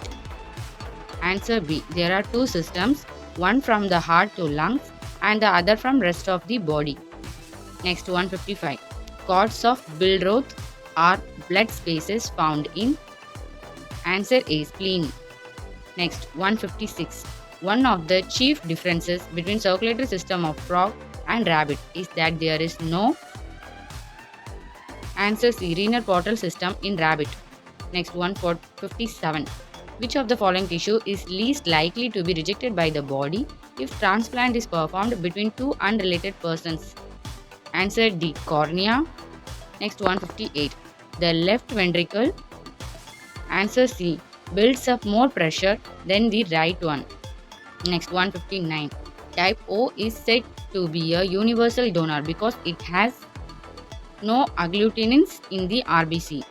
Answer B. There are two systems, one from the heart to lungs and the other from rest of the body. Next 155. Cords of Billroth are blood spaces found in. Answer A. Spleen. Next 156. One of the chief differences between circulatory system of frog and rabbit is that there is no. Answer C. Renal portal system in rabbit. Next 157. Which of the following tissue is least likely to be rejected by the body if transplant is performed between two unrelated persons? Answer D. Cornea. Next 158. The left ventricle. Answer C. Builds up more pressure than the right one. Next 159. Type O is said to be a universal donor because it has no agglutinins in the RBC.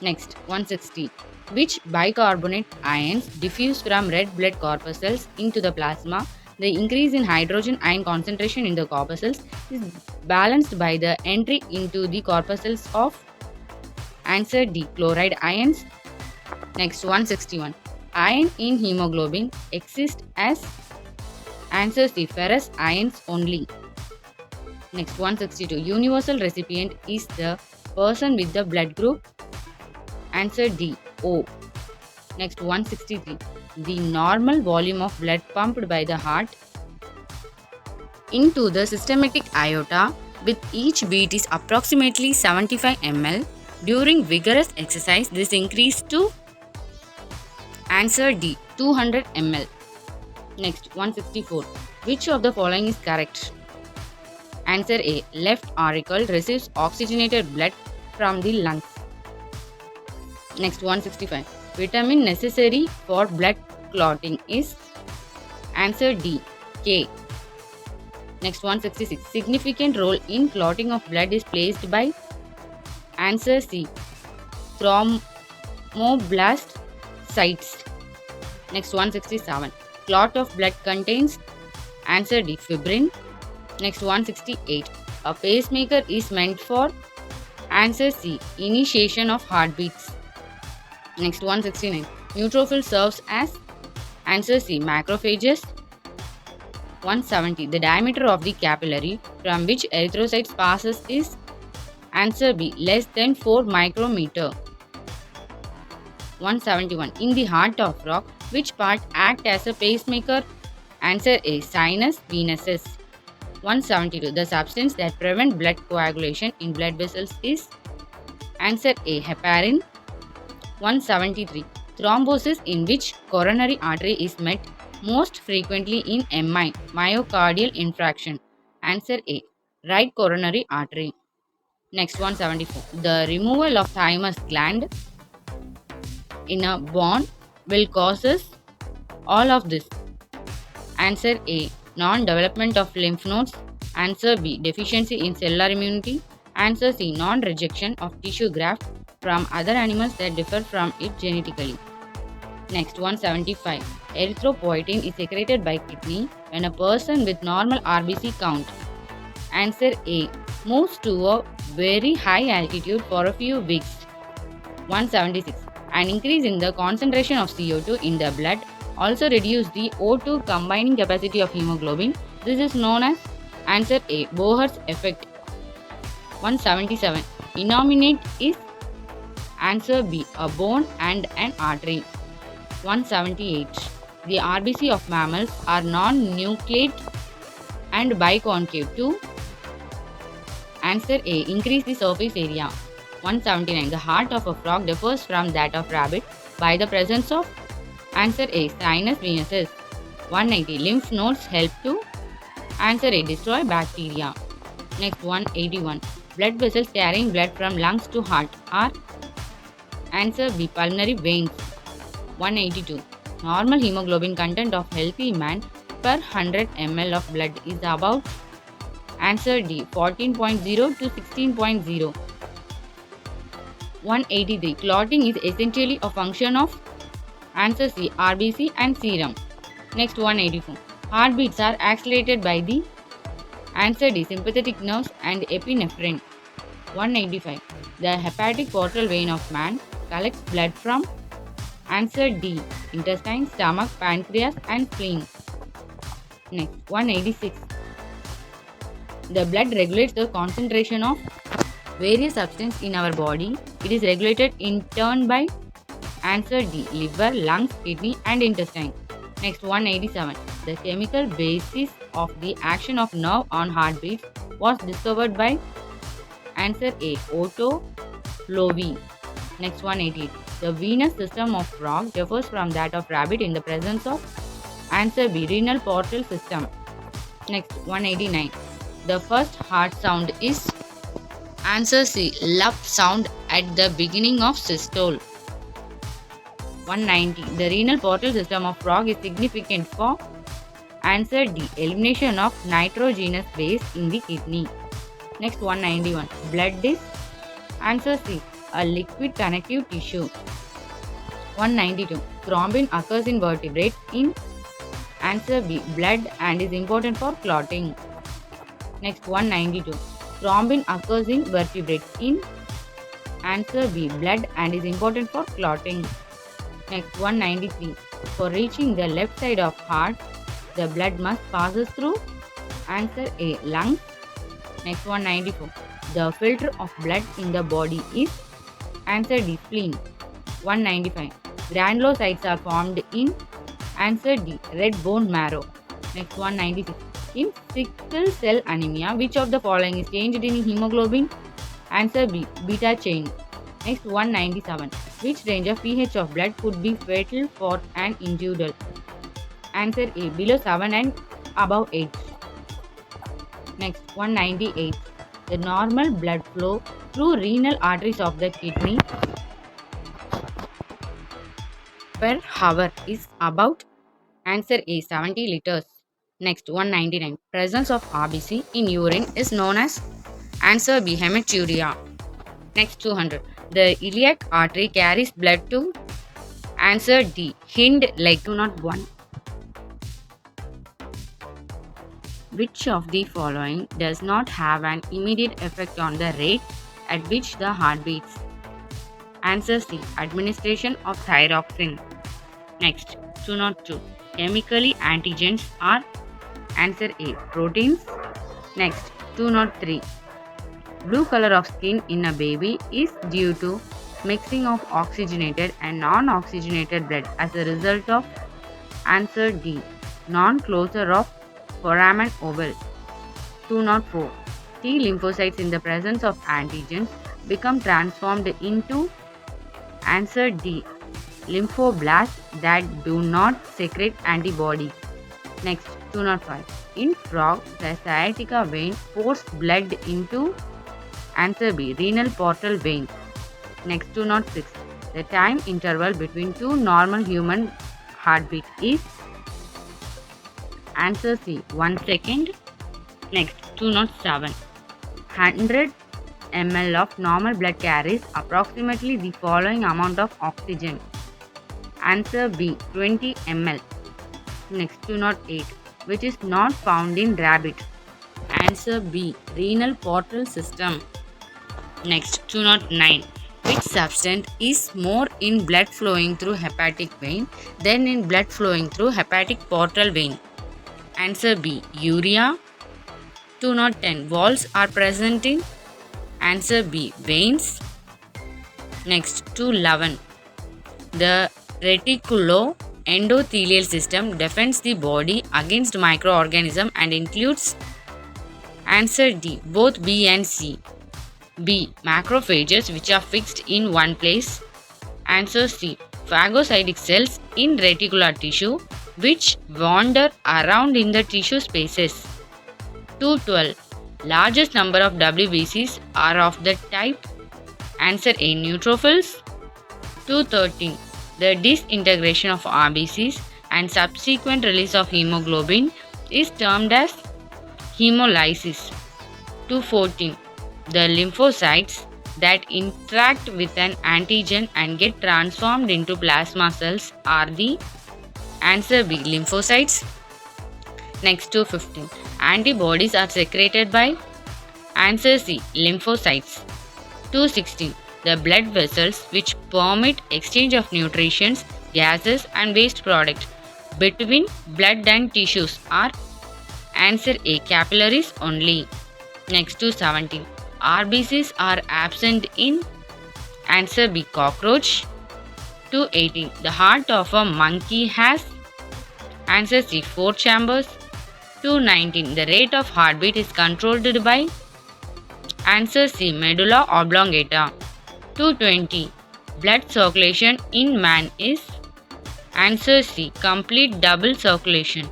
Next 160. Which bicarbonate ions diffuse from red blood corpuscles into the plasma? The increase in hydrogen ion concentration in the corpuscles is balanced by the entry into the corpuscles of. Answer D. Chloride ions. Next 161. Iron in hemoglobin exist as. Answer C. Ferrous ions only. Next 162. Universal recipient is the person with the blood group. Answer D. O. Next 163. The normal volume of blood pumped by the heart into the systematic aorta with each beat is approximately 75 ml. During vigorous exercise, this increased to answer D 200 ml. Next 164. Which of the following is correct? Answer A. Left auricle receives oxygenated blood from the lungs. Next 165. Vitamin necessary for blood clotting is answer D. K. Next 166. Significant role in clotting of blood is placed by answer C. Thromboblasts sites. Next 167. Clot of blood contains answer D. Fibrin. Next 168. A pacemaker is meant for answer C. Initiation of heartbeats. Next 169. Neutrophil serves as answer C. Macrophages. 170. The diameter of the capillary from which erythrocytes passes is answer B. Less than 4 micrometer. 171. In the heart of frog, which part act as a pacemaker? Answer A. Sinus venusus. 172. The substance that prevent blood coagulation in blood vessels is answer A. Heparin. 173. Thrombosis in which coronary artery is met most frequently in MI, myocardial infarction. Answer A. Right coronary artery. Next 174. The removal of thymus gland in a bone will causes all of this. Answer A. Non-development of lymph nodes. Answer B. Deficiency in cellular immunity. Answer C. Non-rejection of tissue graft from other animals that differ from it genetically. Next 175. Erythropoietin is secreted by kidney when a person with normal RBC count. Answer A. Moves to a very high altitude for a few weeks. 176. An increase in the concentration of CO2 in the blood also reduces the O2 combining capacity of hemoglobin. This is known as answer A. Bohr's effect. 177. Innominate is answer B. A bone and an artery. 178. The RBC of mammals are non-nucleate and biconcave to answer A. Increase the surface area. 179. The heart of a frog differs from that of rabbit by the presence of answer A. Sinus venusus. 180. Lymph nodes help to answer A. Destroy bacteria. Next 181. Blood vessels carrying blood from lungs to heart are answer B. Pulmonary veins. 182. Normal hemoglobin content of healthy man per 100 ml of blood is about answer D. 14.0 to 16.0. 183. Clotting is essentially a function of answer C. RBC and serum. Next 184. Heartbeats are accelerated by the answer D. Sympathetic nerves and epinephrine. 185. The hepatic portal vein of man collects blood from answer D. Intestine, stomach, pancreas and spleen. Next 186. The blood regulates the concentration of various substances in our body. It is regulated in turn by answer D. Liver, lungs, kidney and intestine. Next 187. The chemical basis of the action of nerve on heartbeats was discovered by answer A. Otto Loewi. Next 188. The venous system of frog differs from that of rabbit in the presence of answer B. Renal portal system. Next 189. The first heart sound is answer C. Lup sound at the beginning of systole. 190. The renal portal system of frog is significant for answer D. Elimination of nitrogenous base in the kidney. Next 191. Blood is answer C. A liquid connective tissue. 192. Thrombin occurs in vertebrates in answer B. Blood and is important for clotting. Next 192. Thrombin occurs in vertebrates in answer B. Blood and is important for clotting. Next 193. For reaching the left side of heart, the blood must passes through answer A. Lungs. Next 194. The filter of blood in the body is answer D. Spleen. 195. Granulocytes are formed in answer D. Red bone marrow. Next 196. In sickle cell anemia, which of the following is changed in hemoglobin? Answer B. Beta chain. Next 197. Which range of pH of blood could be fatal for an individual? Answer A. Below 7 and above 8. Next 198. The normal blood flow through renal arteries of the kidney per hour is about. Answer A. 70 liters. Next 199. Presence of RBC in urine is known as. Answer B. Hematuria. Next 200. The iliac artery carries blood to. Answer D. Hind leg. 201. Which of the following does not have an immediate effect on the rate at which the heart beats? Answer C. Administration of thyroxine. Next 202. Chemically antigens are. Answer A. Proteins. Next 203. Blue color of skin in a baby is due to mixing of oxygenated and non-oxygenated blood as a result of. Answer D. Non-closure of foramen oval. 204. T lymphocytes in the presence of antigens become transformed into. Answer D. Lymphoblasts that do not secrete antibodies. Next 205. In frog, the sciatica vein pours blood into. Answer B. Renal portal vein. Next 206. The time interval between two normal human heartbeats is. Answer C. 1 second. Next 207. 100 ml of normal blood carries approximately the following amount of oxygen. Answer B. 20 ml. Next 208. Which is not found in rabbit. Answer B. Renal portal system. Next 209. Which substance is more in blood flowing through hepatic vein than in blood flowing through hepatic portal vein? Answer B. Urea. 210. Valves are present in. Answer B. Veins. Next 211. The reticuloendothelial system defends the body against microorganisms and includes. Answer D. Both B and C. B. Macrophages which are fixed in one place. Answer C. Phagocytic cells in reticular tissue which wander around in the tissue spaces. 212. Largest number of WBCs are of the type. Answer A. Neutrophils. 213. The disintegration of RBCs and subsequent release of hemoglobin is termed as hemolysis. 214. The lymphocytes that interact with an antigen and get transformed into plasma cells are the. Answer B. Lymphocytes. Next 215. Antibodies are secreted by. Answer C. Lymphocytes. 216. The blood vessels which permit exchange of nutrients, gases and waste products between blood and tissues are. Answer A. Capillaries only. Next 217. RBCs are absent in. Answer B. Cockroach. 218. The heart of a monkey has. Answer C. 4 chambers. 219. The rate of heartbeat is controlled by. Answer C. Medulla oblongata. 220. Blood circulation in man is. Answer C. Complete double circulation.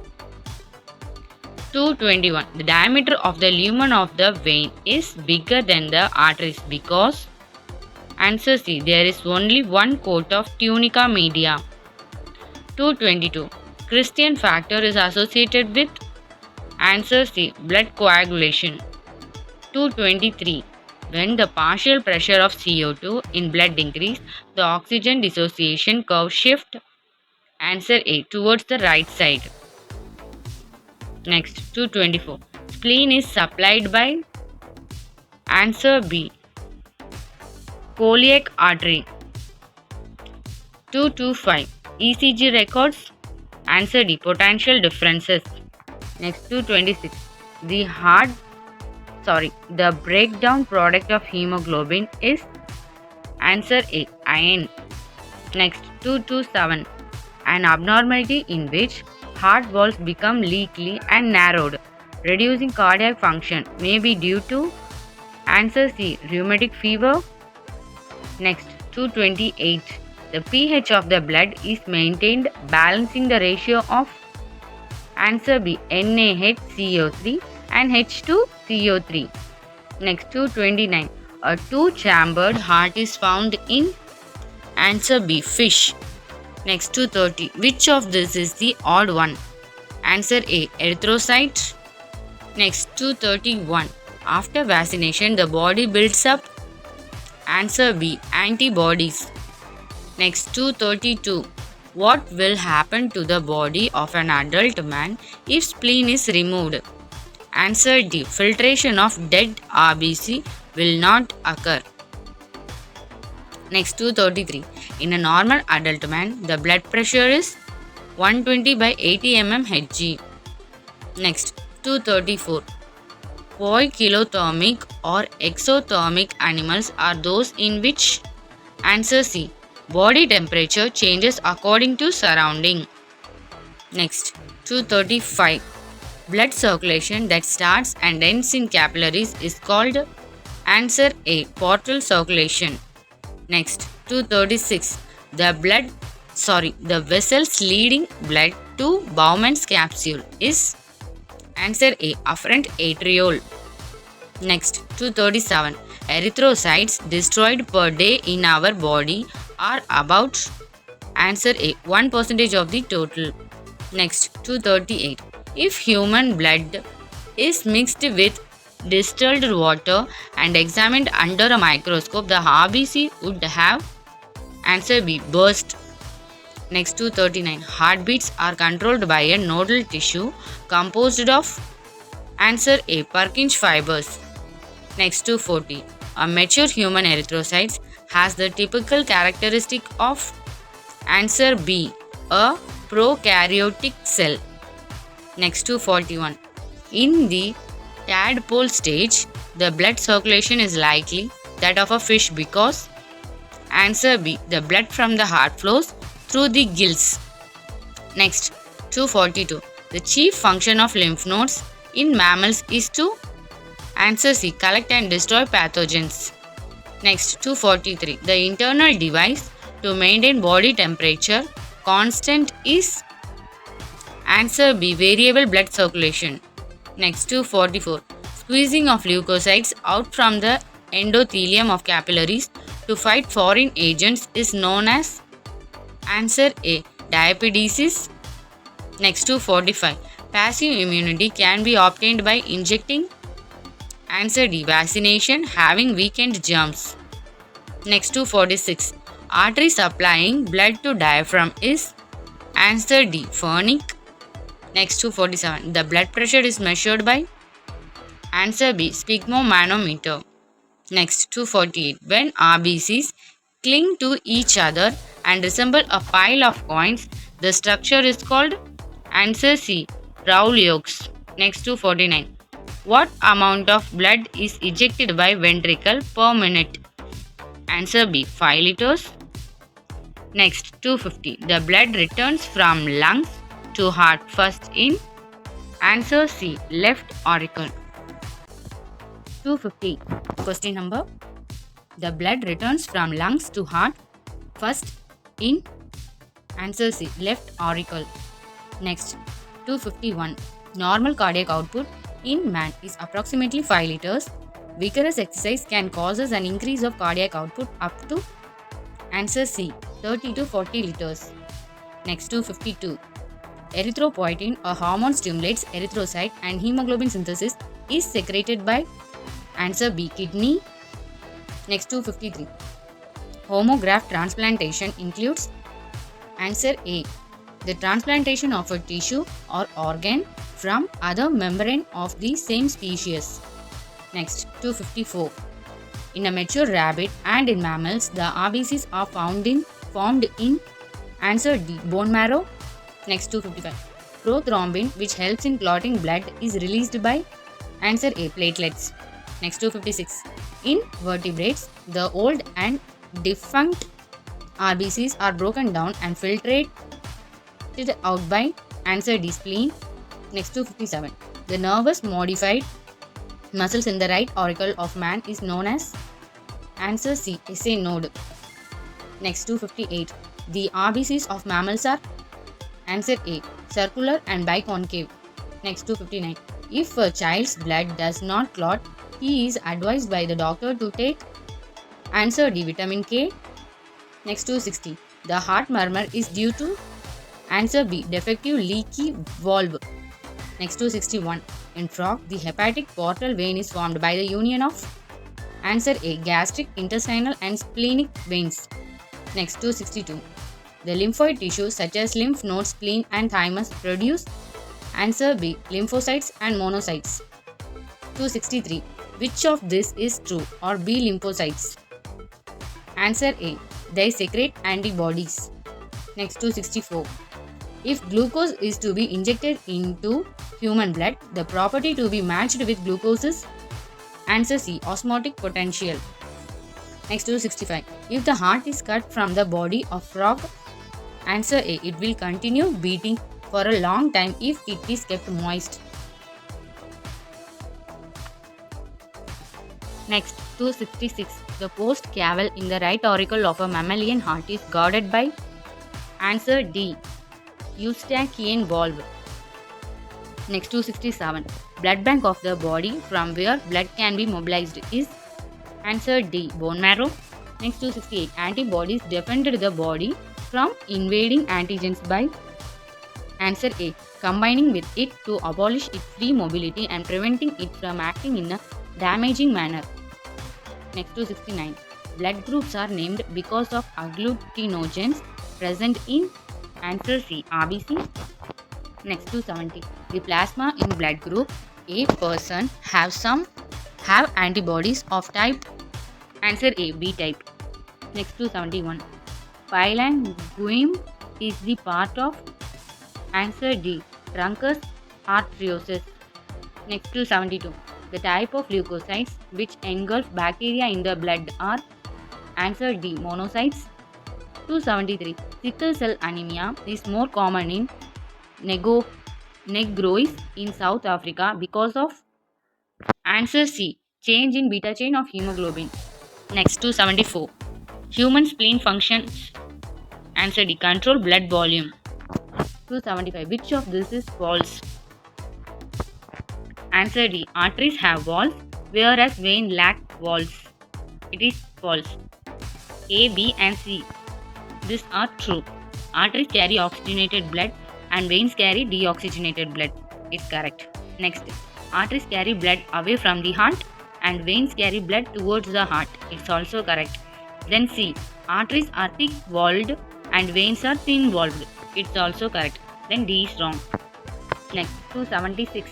221. The diameter of the lumen of the vein is bigger than the arteries because. Answer C. There is only one coat of tunica media. 222. Christian factor is associated with. Answer C. Blood coagulation. 223. When the partial pressure of CO2 in blood increase, the oxygen dissociation curve shift. Answer A. Towards the right side. Next 224. Spleen is supplied by. Answer B. Coeliac artery. 225. ECG records. Answer D. Potential differences. Next 226. The breakdown product of hemoglobin is. Answer A. Iron. Next 227. An abnormality in which heart valves become leaky and narrowed, reducing cardiac function may be due to. Answer C. Rheumatic fever. Next, 228. The pH of the blood is maintained balancing the ratio of answer B NaHCO3 and H2CO3. Next, 229. A two-chambered heart is found in answer B fish. Next, 230. Which of this is the odd one? Answer A erythrocyte. Next, 231. After vaccination, the body builds up answer B antibodies. Next, 232. What will happen to the body of an adult man if spleen is removed? Answer D. Filtration of dead RBC will not occur. Next, 233. In a normal adult man, the blood pressure is 120 by 80 mmHg. Next, 234. Poikilothermic or exothermic animals are those in which answer C. Body temperature changes according to surrounding. Next, 235. Blood circulation that starts and ends in capillaries is called answer A. Portal circulation. Next, 236. The vessels leading blood to Bowman's capsule is answer A. Afferent arteriole. Next, 237. Erythrocytes destroyed per day in our body are about answer A. 1% of the total. Next, 238. If human blood is mixed with distilled water and examined under a microscope, the RBC would have answer B. Burst. Next, 239. Heartbeats are controlled by a nodal tissue composed of answer A. Purkinje fibers. Next, 240. A mature human erythrocyte has the typical characteristic of answer B. A prokaryotic cell. Next, 241. In the tadpole stage, the blood circulation is likely that of a fish because answer B. The blood from the heart flows through the gills. Next, 242. The chief function of lymph nodes in mammals is to answer C. Collect and destroy pathogens. Next, 243. The internal device to maintain body temperature constant is answer B. Variable blood circulation. Next, 244. Squeezing of leukocytes out from the endothelium of capillaries to fight foreign agents is known as answer A. Diapedesis. Next, 245. Passive immunity can be obtained by injecting answer D. Vaccination having weakened germs. Next, 246. Artery supplying blood to diaphragm is answer D. Phrenic. Next, 247. The blood pressure is measured by answer B. Sphygmomanometer. Next, 248. When RBCs cling to each other and resemble a pile of coins, the structure is called answer C. Raoul yolks. Next, 249. What amount of blood is ejected by ventricle per minute? Answer B. 5 liters. Next, 250. The blood returns from lungs to heart first in answer C. Left auricle. 250. Question number. The blood returns from lungs to heart first in answer C. Left auricle. Next, 251. Normal cardiac output in man is approximately 5 liters. Vigorous exercise can cause an increase of cardiac output up to answer C. 30 to 40 liters. Next, 252. Erythropoietin, a hormone, stimulates erythrocyte and hemoglobin synthesis is secreted by answer B. Kidney. Next, 253. Homograft transplantation includes answer A. The transplantation of a tissue or organ from other membrane of the same species. Next, 254. In a mature rabbit and in mammals, the RBCs are formed in answer D. Bone marrow. Next, 255. Prothrombin, which helps in clotting blood, is released by answer A. Platelets. Next, 256. In vertebrates, the old and defunct RBCs are broken down and filtrated out by answer D. Spleen. Next, 257. The nervous modified muscles in the right auricle of man is known as answer C. SA node. Next 258. The RBCs of mammals are answer A. Circular and biconcave. Next 259. If a child's blood does not clot, he is advised by the doctor to take answer D. Vitamin K. Next 260. The heart murmur is due to answer B. Defective leaky valve. Next 261. In frog, the hepatic portal vein is formed by the union of answer A. Gastric, intestinal and splenic veins. Next 262. The lymphoid tissues such as lymph nodes, spleen and thymus produce answer B. Lymphocytes and monocytes. 263. Which of this is true or B. Lymphocytes? Answer A. They secrete antibodies. Next 264. If glucose is to be injected into human blood, the property to be matched with glucose is answer C. Osmotic potential. Next 265. If the heart is cut from the body of frog, answer A. It will continue beating for a long time if it is kept moist. Next 266. The post cavale in the right auricle of a mammalian heart is guarded by answer D. Eustachian valve. Next 267. Blood bank of the body from where blood can be mobilized is answer D. Bone marrow. Next 268. Antibodies defend the body from invading antigens by answer A. Combining with it to abolish its free mobility and preventing it from acting in a damaging manner. Next 269. Blood groups are named because of agglutinogens present in answer C. RBC. Next 270. The plasma in blood group A person have antibodies of type answer A. B type. Next 271. Phalangium is the part of answer D. Truncus arteriosus. Next 272. The type of leukocytes which engulf bacteria in the blood are answer D. Monocytes. 273. Sickle cell anemia is more common in Negroes in South Africa because of answer C. Change in beta chain of hemoglobin. Next 274. Human spleen functions answer D. Control blood volume. 275. Which of this is false? Answer D. Arteries have walls whereas veins lack walls. It is false. A, B and C. These are true. Arteries carry oxygenated blood and veins carry deoxygenated blood. It's correct. Next. Arteries carry blood away from the heart and veins carry blood towards the heart. It's also correct. Then C. Arteries are thick-walled and veins are thin-walled. It's also correct. Then D is wrong. Next. 276.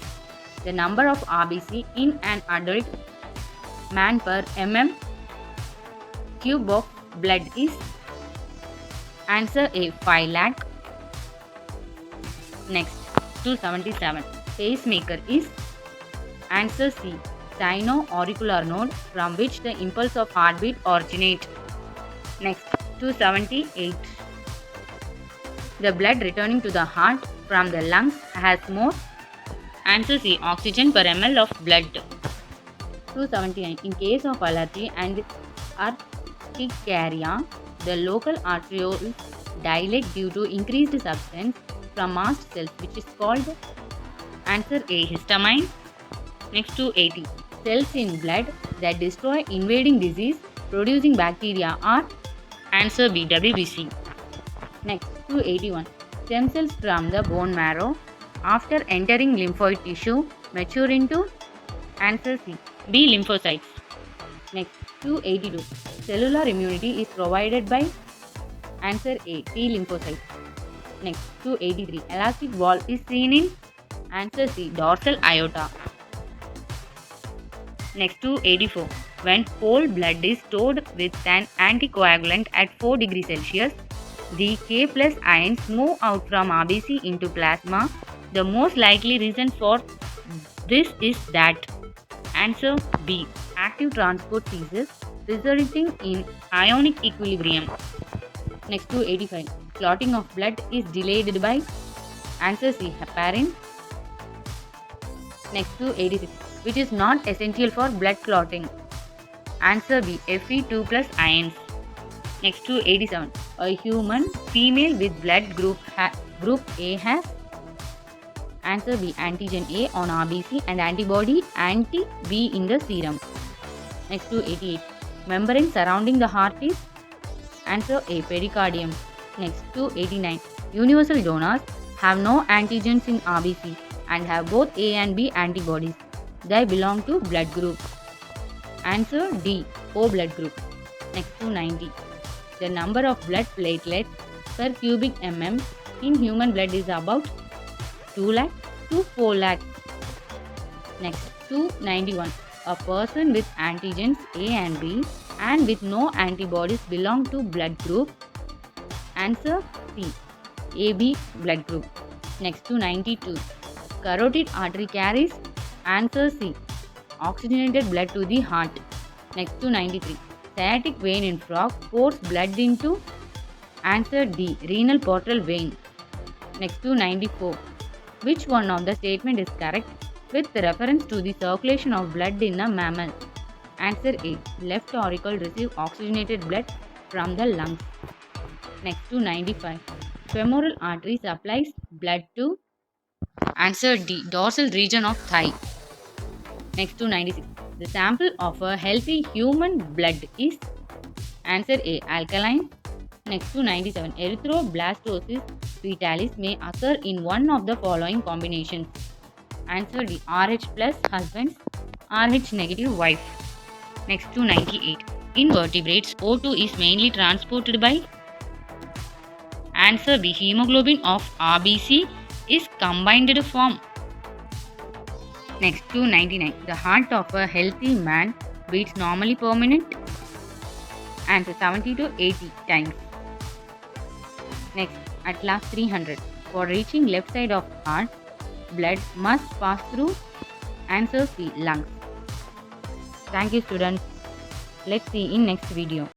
The number of RBC in an adult man per cube of blood is answer A. 5 lakh. Next 277. Pacemaker is answer C. Sino-auricular node from which the impulse of heartbeat originate. Next 278. The blood returning to the heart from the lungs has more answer C. Oxygen per ml of blood. 279. In case of allergy and urticaria, the local arterioles dilate due to increased substance from mast cells which is called answer A. Histamine. Next 280. Cells in blood that destroy invading disease producing bacteria are answer B. WBC. Next 281. Stem cells from the bone marrow after entering lymphoid tissue mature into answer C. B. Lymphocytes. Next 282. Cellular immunity is provided by answer A. T lymphocytes. Next 283. Elastic valve is seen in answer C. Dorsal aorta. Next 284. When whole blood is stored with an anticoagulant at 4 degrees Celsius, the K plus ions move out from RBC into plasma. The most likely reason for this is that answer B. Active transport ceases, resulting in ionic equilibrium. Next 285. Clotting of blood is delayed by answer C. Heparin. Next 286. Which is not essential for blood clotting. Answer B. Fe2 plus ions. Next to 87. A human female with blood group A has answer B antigen A on RBC and antibody anti-B in the serum. Next to 88. Membrane surrounding the heart is answer A pericardium. Next to 89. Universal donors have no antigens in RBC and have both A and B antibodies. They belong to blood group. Answer D O blood group. Next to 90. The number of blood platelets per cubic mm in human blood is about 2 lakh to 4 lakh. Next to 91. A person with antigens A and B and with no antibodies belong to blood group. Answer C AB blood group. Next to 92. Carotid artery carries answer C oxygenated blood to the heart. Next to 93. Sciatic vein in frog pours blood into answer D renal portal vein. Next to 94. Which one of the statement is correct with reference to the circulation of blood in a mammal? Answer A. Left auricle receives oxygenated blood from the lungs. Next to 95. Femoral artery supplies blood to answer D. Dorsal region of thigh. Next to 96. The sample of a healthy human blood is answer A. Alkaline. Next to 97. Erythroblastosis fetalis may occur in one of the following combinations. Answer D. RH plus husband, RH negative wife. Next to 98. In vertebrates, O2 is mainly transported by answer B. Hemoglobin of RBC is combined form. Next to 99. The heart of a healthy man beats normally per minute. Answer 70 to 80 times. Next, at last 300. For reaching left side of heart, blood must pass through answer C lungs. Thank you students. Let's see in next video.